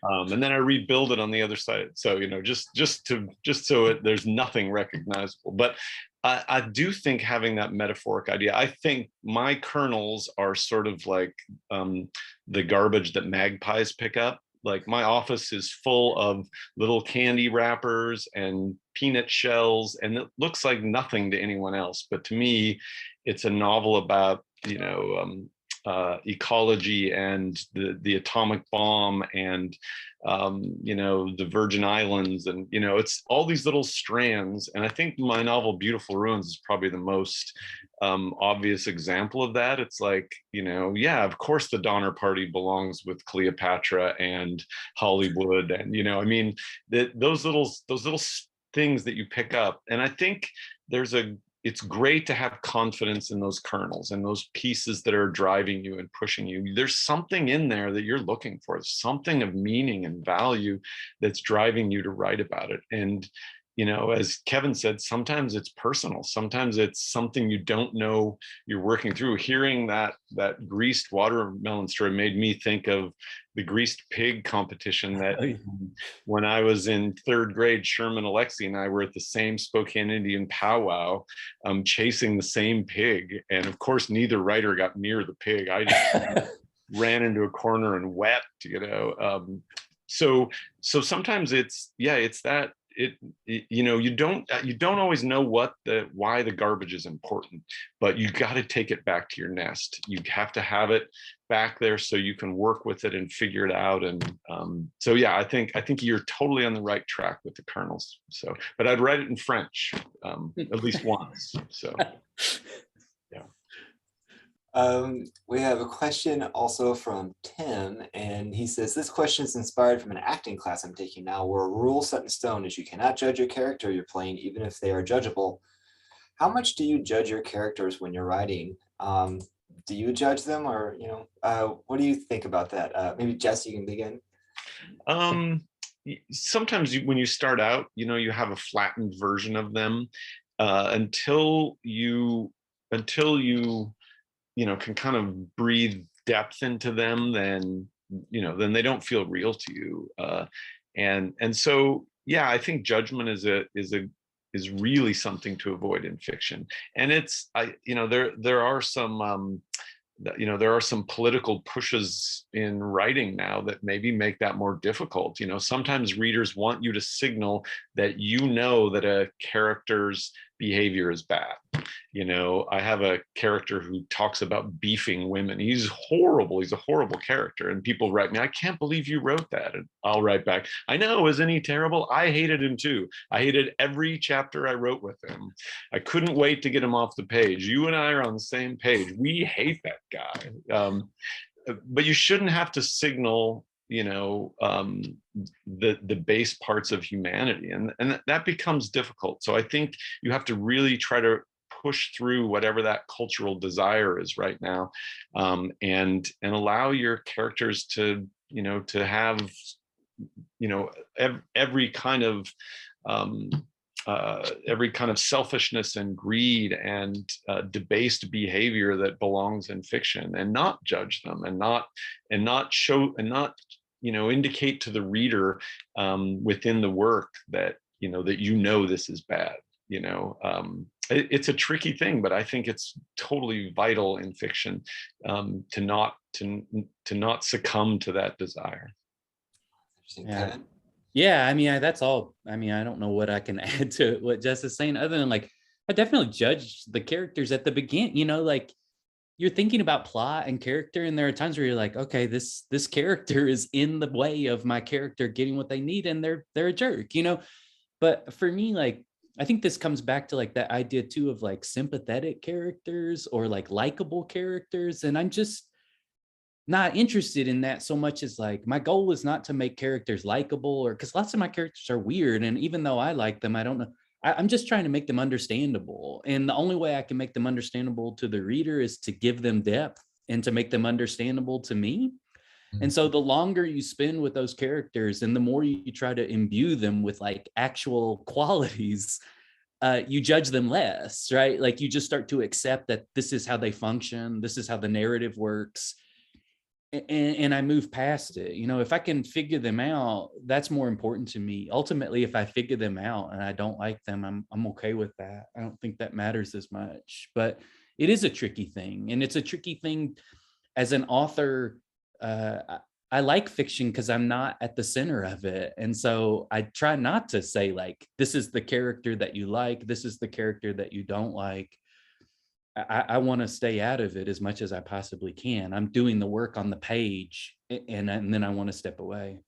and then I rebuild it on the other side. So, just so there's nothing recognizable. But I do think having that metaphoric idea, I think my kernels are sort of like the garbage that magpies pick up. Like my office is full of little candy wrappers and peanut shells, and it looks like nothing to anyone else. But to me, it's a novel about, ecology and the atomic bomb and the Virgin Islands, and it's all these little strands. And I think my novel Beautiful Ruins is probably the most obvious example of that. It's like, yeah, of course the Donner Party belongs with Cleopatra and Hollywood, and I mean, those little things that you pick up. And I think it's great to have confidence in those kernels and those pieces that are driving you and pushing you. There's something in there that you're looking for, something of meaning and value that's driving you to write about it. And, as Kevin said, sometimes it's personal. Sometimes it's something you don't know you're working through. Hearing that greased watermelon story made me think of the greased pig competition that when I was in third grade, Sherman Alexie and I were at the same Spokane Indian powwow, chasing the same pig. And of course, neither writer got near the pig. I just ran into a corner and wept, So sometimes it's that you don't always know why the garbage is important, but you got to take it back to your nest. You have to have it back there so you can work with it and figure it out. And I think you're totally on the right track with the kernels. So, but I'd read it in French at least once. So we have a question also from Tim, and he says, this question is inspired from an acting class I'm taking now, where a rule set in stone is you cannot judge your character you're playing, even if they are judgeable. How much do you judge your characters when you're writing? Do you judge them, or, what do you think about that? Maybe Jess, you can begin. Sometimes when you start out, you have a flattened version of them until you can kind of breathe depth into them, then they don't feel real to you. And so, I think judgment is really something to avoid in fiction. And there are some there are some political pushes in writing now that maybe make that more difficult. Sometimes readers want you to signal that that a character's behavior is bad. I have a character who talks about beefing women. He's horrible. He's a horrible character. And people write me, I can't believe you wrote that. And I'll write back, I know, isn't he terrible? I hated him too. I hated every chapter I wrote with him. I couldn't wait to get him off the page. You and I are on the same page. We hate that guy. But you shouldn't have to signal the base parts of humanity, and that becomes difficult. So I think you have to really try to push through whatever that cultural desire is right now, and allow your characters to have every kind of selfishness and greed and debased behavior that belongs in fiction, and not judge them, and not show, and not indicate to the reader within the work that this is bad. It's a tricky thing, but I think it's totally vital in fiction to not succumb to that desire. Yeah, I mean, that's all. I mean, I don't know what I can add to what Jess is saying, other than like, I definitely judge the characters at the beginning. Like, you're thinking about plot and character, and there are times where you're like, okay, this character is in the way of my character getting what they need, and they're a jerk, But for me, like, I think this comes back to like that idea too of like sympathetic characters or like likable characters, and I'm just not interested in that so much as like, my goal is not to make characters likable, or because lots of my characters are weird, and even though I like them, I don't know. I'm just trying to make them understandable. And the only way I can make them understandable to the reader is to give them depth and to make them understandable to me. And so the longer you spend with those characters and the more you try to imbue them with like actual qualities, you judge them less, right? Like, you just start to accept that this is how they function. This is how the narrative works. and I move past it. You know, if I can figure them out, that's more important to me. Ultimately, if I figure them out and I don't like them, I'm okay with that. I don't think that matters as much. But it is a tricky thing, and it's a tricky thing as an author. I like fiction because I'm not at the center of it. And so I try not to say, like, this is the character that you like, this is the character that you don't like. I want to stay out of it as much as I possibly can. I'm doing the work on the page, and then I want to step away.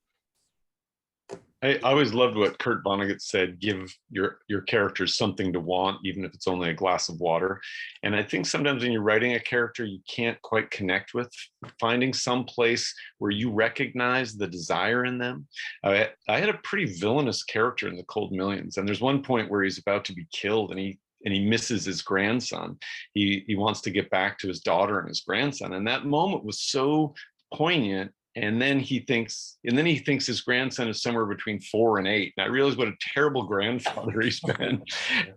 I always loved what Kurt Vonnegut said, give your characters something to want, even if it's only a glass of water. And I think sometimes when you're writing a character you can't quite connect with, finding some place where you recognize the desire in them. I had a pretty villainous character in The Cold Millions, and there's one point where he's about to be killed and he misses his grandson. He wants to get back to his daughter and his grandson. And that moment was so poignant. And then he thinks his grandson is somewhere between 4 and 8. And I realized what a terrible grandfather he's been.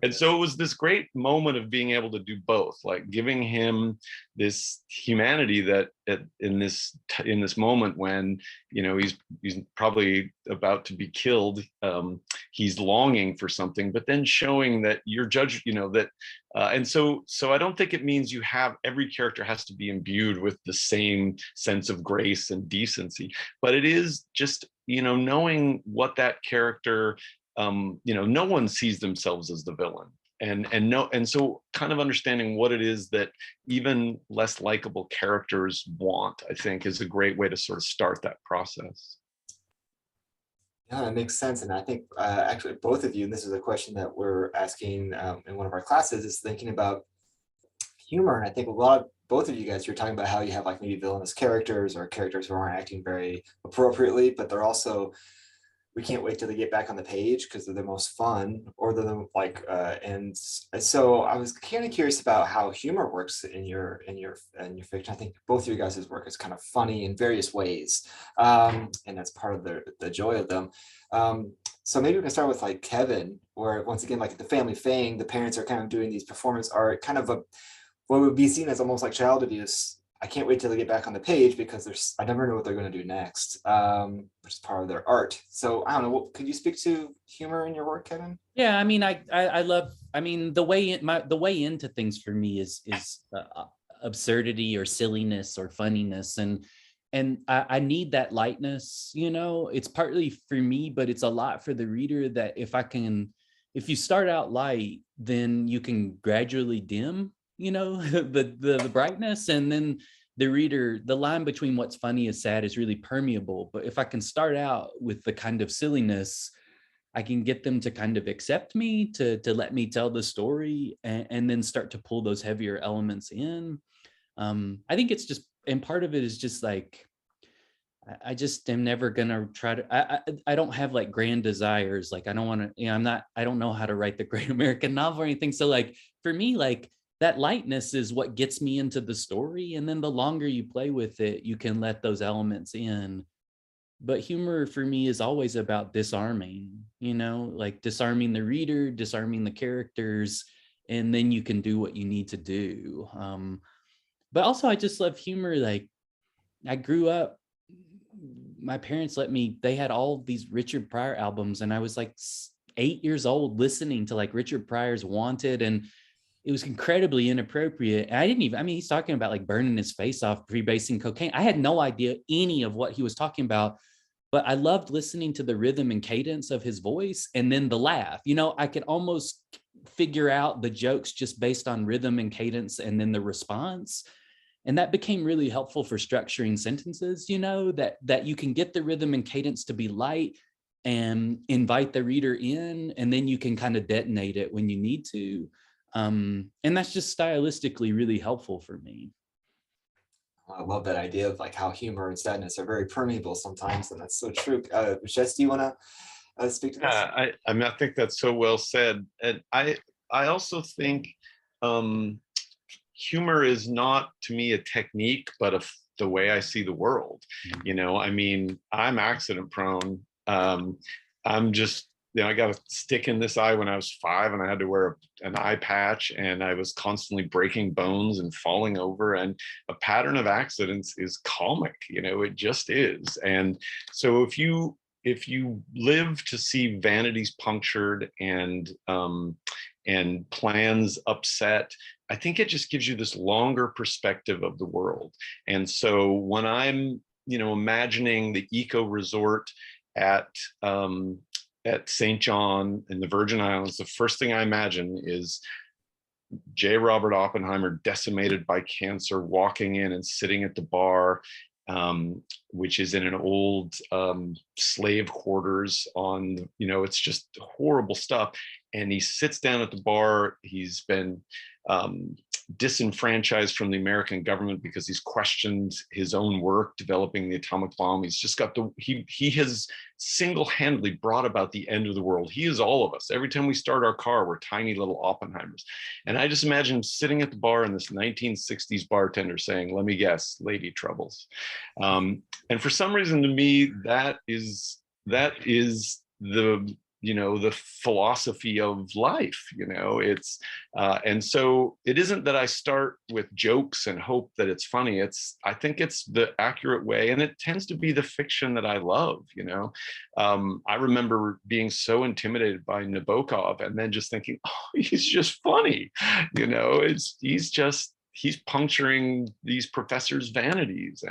And so it was this great moment of being able to do both, like giving him this humanity that in this moment when, you know, he's probably about to be killed, he's longing for something, but then showing that you're judged, you know, that and so I don't think it means you have every character has to be imbued with the same sense of grace and decency, but it is just, you know, knowing what that character, you know, no one sees themselves as the villain. And so kind of understanding what it is that even less likable characters want, I think, is a great way to sort of start that process. Yeah, that makes sense. And I think actually both of you, and this is a question that we're asking in one of our classes, is thinking about humor. And I think both of you guys, you're talking about how you have like maybe villainous characters or characters who aren't acting very appropriately, but they're also, we can't wait till they get back on the page because they're the most fun, or they're the like and so I was kind of curious about how humor works in your fiction. I think both of you guys' work is kind of funny in various ways, and that's part of the joy of them. So maybe we can start with like Kevin, where once again, like at the Family Fang, the parents are kind of doing these performance art, kind of what would be seen as almost like child abuse. I can't wait till they get back on the page because I never know what they're going to do next, which is part of their art. So I don't know. Could you speak to humor in your work, Kevin? Yeah, I mean, I love. I mean, the way into things for me is absurdity or silliness or funniness, and I need that lightness. You know, it's partly for me, but it's a lot for the reader. That if you start out light, then you can gradually dim, you know, the brightness, and then the reader, the line between what's funny and sad is really permeable. But if I can start out with the kind of silliness, I can get them to kind of accept me, to let me tell the story, and then start to pull those heavier elements in. I think it's just, and part of it is just like, I just am never gonna try to. I don't have like grand desires. Like I don't want to. You know, I don't know how to write the great American novel or anything. So like for me, like that lightness is what gets me into the story. And then the longer you play with it, you can let those elements in. But humor for me is always about disarming. You know, like disarming the reader, disarming the characters, and then you can do what you need to do. But also, I just love humor. Like I grew up, my parents they had all these Richard Pryor albums, and I was like 8 years old listening to like Richard Pryor's Wanted, and it was incredibly inappropriate. And I mean, he's talking about like burning his face off, freebasing cocaine. I had no idea any of what he was talking about, but I loved listening to the rhythm and cadence of his voice and then the laugh. You know, I could almost figure out the jokes just based on rhythm and cadence and then the response. And that became really helpful for structuring sentences, you know, that you can get the rhythm and cadence to be light and invite the reader in, and then you can kind of detonate it when you need to. And that's just stylistically really helpful for me. I love that idea of like how humor and sadness are very permeable sometimes, and that's so true. Jess, do you want to speak to this? I mean, I think that's so well said, and I also think humor is not to me a technique, but the way I see the world. You know, I mean, I'm accident prone. I'm just I got a stick in this eye when I was 5, and I had to wear an eye patch, and I was constantly breaking bones and falling over. And a pattern of accidents is comic, it just is. And so if you live to see vanities punctured and plans upset, I think it just gives you this longer perspective of the world. And so when I'm, imagining the eco resort at St. John in the Virgin Islands, the first thing I imagine is J. Robert Oppenheimer, decimated by cancer, walking in and sitting at the bar, which is in an old slave quarters on, it's just horrible stuff. And he sits down at the bar. He's been disenfranchised from the American government because he's questioned his own work developing the atomic bomb. He's just got he has single-handedly brought about the end of the world. He is all of us. Every time we start our car, we're tiny little Oppenheimers. And I just imagine him sitting at the bar and this 1960s bartender saying, "Let me guess, lady troubles." And for some reason, to me, that is the the philosophy of life. It's and so it isn't that I start with jokes and hope that it's funny. I think it's the accurate way, and it tends to be the fiction that I love. I remember being so intimidated by Nabokov and then just thinking, oh, he's just funny. He's puncturing these professors' vanities.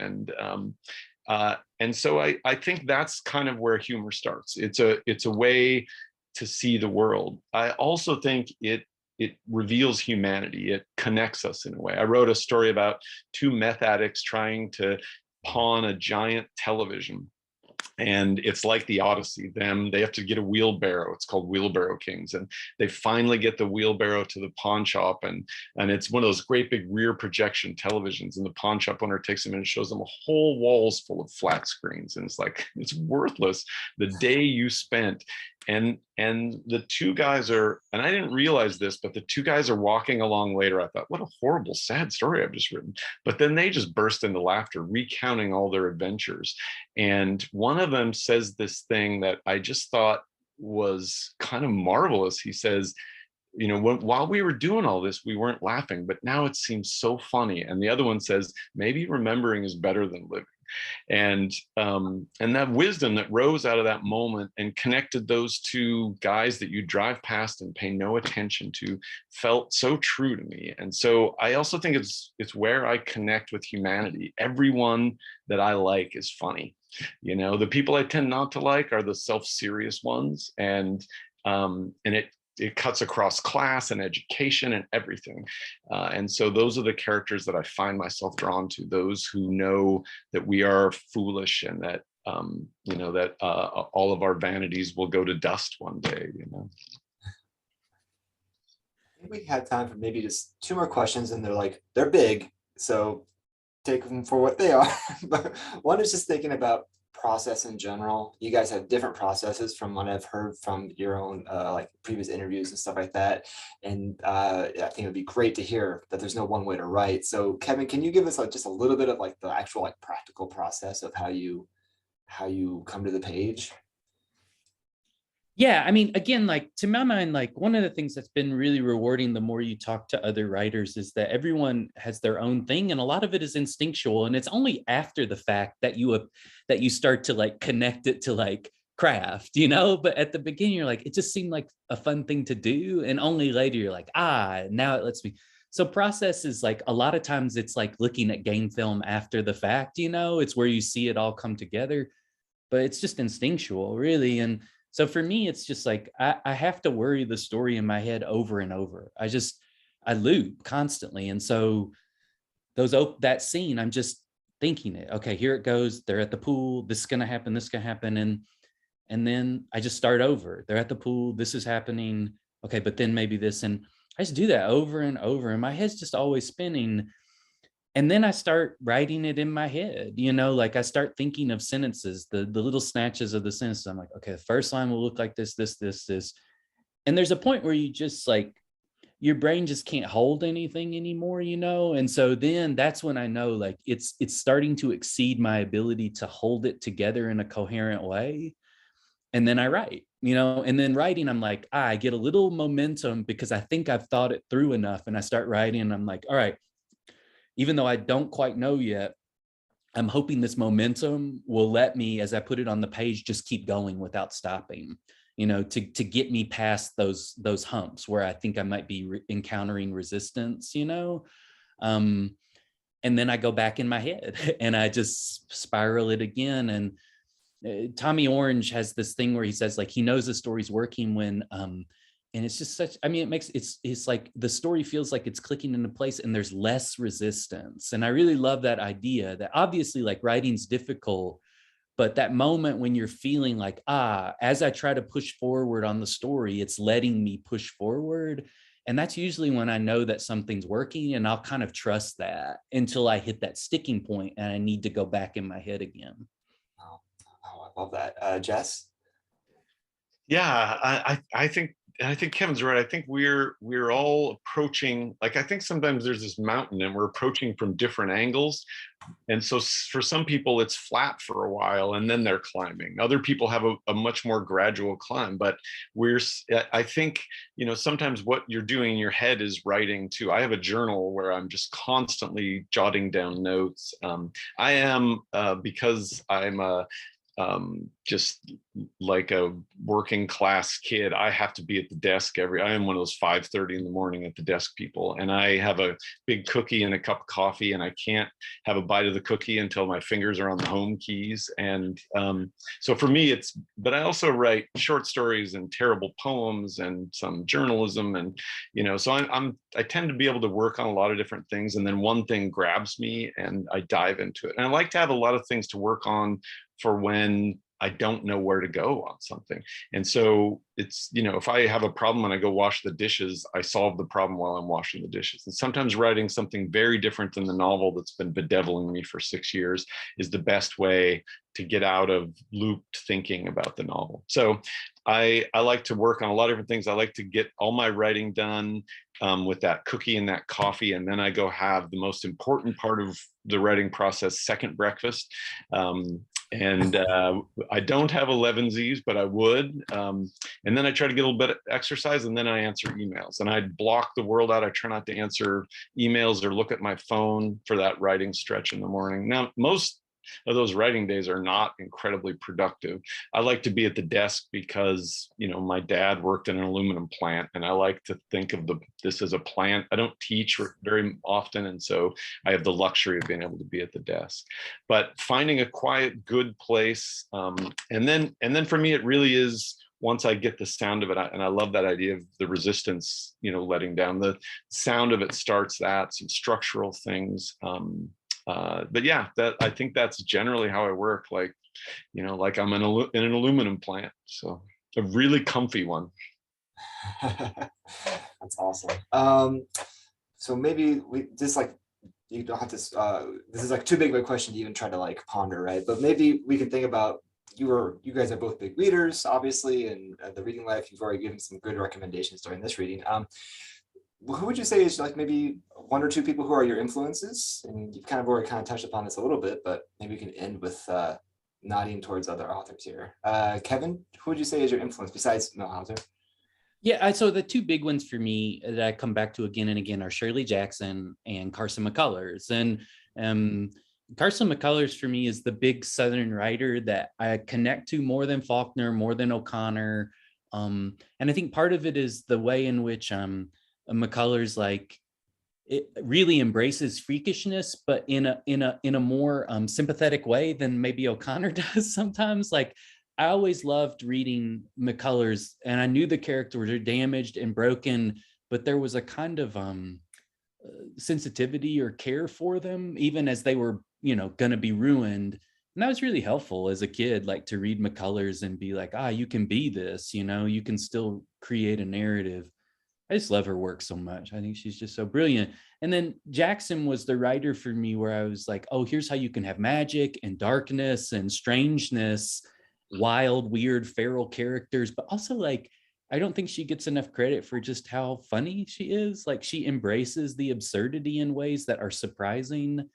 And so I think that's kind of where humor starts. It's a way to see the world. I also think it reveals humanity. It connects us in a way. I wrote a story about 2 meth addicts trying to pawn a giant television. And it's like the Odyssey. They have to get a wheelbarrow. It's called Wheelbarrow Kings. And they finally get the wheelbarrow to the pawn shop. And it's one of those great big rear projection televisions. And the pawn shop owner takes them in and shows them a whole walls full of flat screens. And it's like, it's worthless, the day you spent. And the 2 guys and I didn't realize this, but the 2 guys are walking along later. I thought, what a horrible, sad story I've just written. But then they just burst into laughter, recounting all their adventures. And one of them says this thing that I just thought was kind of marvelous. He says, while we were doing all this, we weren't laughing, but now it seems so funny. And the other one says, maybe remembering is better than living. And that wisdom that rose out of that moment and connected those 2 guys that you drive past and pay no attention to felt so true to me. And so I also think it's where I connect with humanity. Everyone that I like is funny. The people I tend not to like are the self-serious ones. And it cuts across class and education and everything. And so those are the characters that I find myself drawn to, those who know that we are foolish and that, all of our vanities will go to dust one day. I think we had time for maybe just 2 more questions, and they're big, so take them for what they are. But one is just thinking about process in general. You guys have different processes from what I've heard from your own previous interviews and stuff like that. And I think it'd be great to hear that there's no one way to write. So Kevin, can you give us just a little bit of the actual practical process of how you come to the page? Yeah, I mean, again, to my mind, one of the things that's been really rewarding the more you talk to other writers is that everyone has their own thing, and a lot of it is instinctual, and it's only after the fact that you start to connect it to craft, but at the beginning you're it just seemed like a fun thing to do, and only later you're now it lets me. So process is a lot of times it's looking at game film after the fact, it's where you see it all come together, but it's just instinctual, really. And so for me, it's just I have to worry the story in my head over and over. I loop constantly. And so that scene, I'm just thinking it, okay, here it goes. They're at the pool. This is going to happen. This is going to happen. And then I just start over. They're at the pool. This is happening. Okay, but then maybe this. And I just do that over and over. And my head's just always spinning. And then I start writing it in my head, I start thinking of sentences, the little snatches of the sentences. I'm okay, the first line will look like this, this, this, this. And there's a point where you just your brain just can't hold anything anymore, And so then that's when I know it's starting to exceed my ability to hold it together in a coherent way. and then I write, and then writing, I'm like, I get a little momentum because I think I've thought it through enough, and I start writing and I'm like, all right, even though I don't quite know yet, I'm hoping this momentum will let me, as I put it on the page, just keep going without stopping, to get me past those humps where I think I might be encountering resistance, and then I go back in my head and I just spiral it again. And Tommy Orange has this thing where he says, like, he knows the story's working when and it's just such, I mean, it makes it's like the story feels like it's clicking into place and there's less resistance. And I really love that idea that obviously, like, writing's difficult, but that moment when you're feeling like, as I try to push forward on the story, it's letting me push forward. And that's usually when I know that something's working, and I'll kind of trust that until I hit that sticking point and I need to go back in my head again. Oh, I love that. Jess? Yeah, I think Kevin's right. I think we're all approaching, like, I think sometimes there's this mountain and we're approaching from different angles. And so for some people it's flat for a while and then they're climbing. Other people have a much more gradual climb, but I think, sometimes what you're doing in your head is writing too. I have a journal where I'm just constantly jotting down notes. I am, because I'm just like a working class kid, I have to be at the desk I am one of those 5:30 in the morning at the desk people, and I have a big cookie and a cup of coffee, and I can't have a bite of the cookie until my fingers are on the home keys. And so for me but I also write short stories and terrible poems and some journalism, and so I tend to be able to work on a lot of different things, and then one thing grabs me and I dive into it. And I like to have a lot of things to work on for when I don't know where to go on something. And so it's, if I have a problem and I go wash the dishes, I solve the problem while I'm washing the dishes. And sometimes writing something very different than the novel that's been bedeviling me for 6 years is the best way to get out of looped thinking about the novel. So I like to work on a lot of different things. I like to get all my writing done with that cookie and that coffee, and then I go have the most important part of the writing process, second breakfast. And I don't have 11Zs, but I would. And then I try to get a little bit of exercise, and then I answer emails. And I block the world out. I try not to answer emails or look at my phone for that writing stretch in the morning. Now, most of those writing days are not incredibly productive. I like to be at the desk because, my dad worked in an aluminum plant, and I like to think of this as a plant. I don't teach very often, and so I have the luxury of being able to be at the desk. But finding a quiet, good place, and then for me, it really is, once I get the sound of it, and I love that idea of the resistance, letting down. The sound of it starts some structural things. But yeah, I think that's generally how I work. Like, like I'm in an aluminum plant, so a really comfy one. That's awesome. So maybe you don't have to. This is like too big of a question to even try to like ponder, right? But maybe we can think about you guys are both big readers, obviously, and the reading life. You've already given some good recommendations during this reading. Who would you say is like maybe one or two people who are your influences? And you've already touched upon this a little bit, but maybe we can end with nodding towards other authors here. Kevin, who would you say is your influence besides Millhauser? Yeah, so the two big ones for me that I come back to again and again are Shirley Jackson and Carson McCullers. And Carson McCullers for me is the big Southern writer that I connect to more than Faulkner, more than O'Connor. And I think part of it is the way in which McCullers it really embraces freakishness, but in a more sympathetic way than maybe O'Connor does sometimes. Like, I always loved reading McCullers, and I knew the characters were damaged and broken, but there was a kind of sensitivity or care for them, even as they were, going to be ruined. And that was really helpful as a kid, like to read McCullers and be like, you can be this, you can still create a narrative. I just love her work so much. I think she's just so brilliant. And then Jackson was the writer for me where I was like, here's how you can have magic and darkness and strangeness, wild, weird, feral characters, but also like, I don't think she gets enough credit for just how funny she is. Like, she embraces the absurdity in ways that are surprising.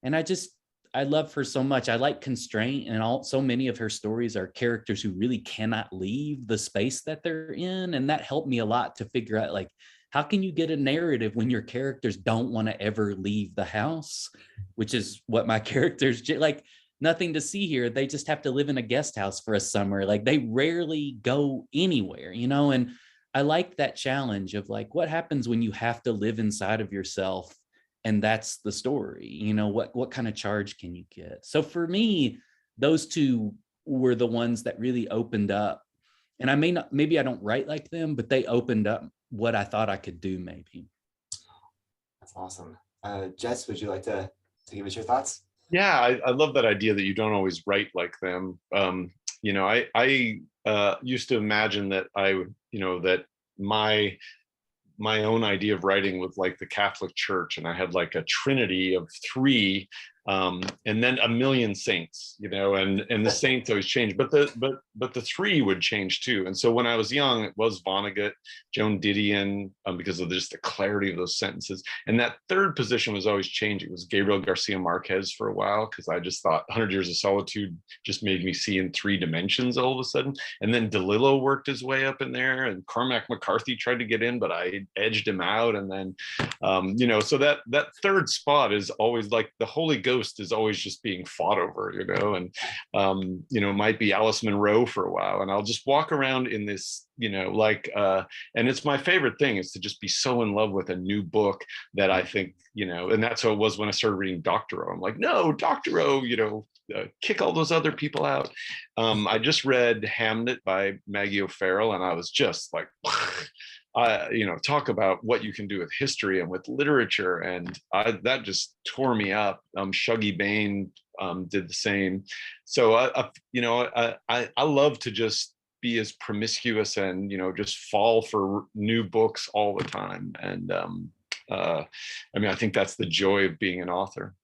And I just I love her so much. I like constraint, and so many of her stories are characters who really cannot leave the space that they're in. And that helped me a lot to figure out, like, how can you get a narrative when your characters don't want to ever leave the house, which is what my characters like. Nothing to see here. They just have to live in a guest house for a summer. Like, they rarely go anywhere, and I like that challenge of, like, what happens when you have to live inside of yourself, and that's the story. What kind of charge can you get? So for me, those two were the ones that really opened up. And maybe I don't write like them, but they opened up what I thought I could do, maybe. That's awesome. Jess, would you like to give us your thoughts? Yeah, I love that idea that you don't always write like them. I used to imagine that I would, that my own idea of writing was like the Catholic Church, and I had like a trinity of three, and then a million saints, and the saints always change, but the three would change too. And so when I was young, it was Vonnegut, Joan Didion, because of just the clarity of those sentences. And that third position was always changing. It was Gabriel Garcia Marquez for a while, because I just thought 100 Years of Solitude just made me see in 3 dimensions all of a sudden. And then DeLillo worked his way up in there, and Cormac McCarthy tried to get in, but I edged him out. And then, so that third spot is always like the Holy Ghost is always just being fought over, and it might be Alice Munro for a while, and I'll just walk around in this, and it's my favorite thing is to just be so in love with a new book that I think, and that's how it was when I started reading Doctorow. I'm like, no, Doctorow, kick all those other people out. I just read Hamnet by Maggie O'Farrell, and I was just like, talk about what you can do with history and with literature, and that just tore me up. Shuggie Bain did the same. So I love to just be as promiscuous and just fall for new books all the time. And I think that's the joy of being an author.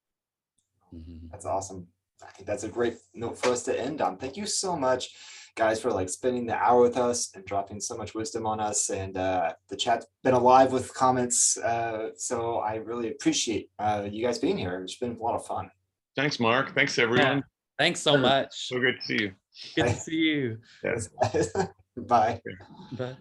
That's awesome. I think that's a great note for us to end on. Thank you so much, guys, for spending the hour with us and dropping so much wisdom on us. And the chat's been alive with comments, so I really appreciate you guys being here. It's been a lot of fun. Thanks, Mark. Thanks, everyone. Yeah. Thanks so much. So good to see you. Good to see you. Yes. Bye. Bye.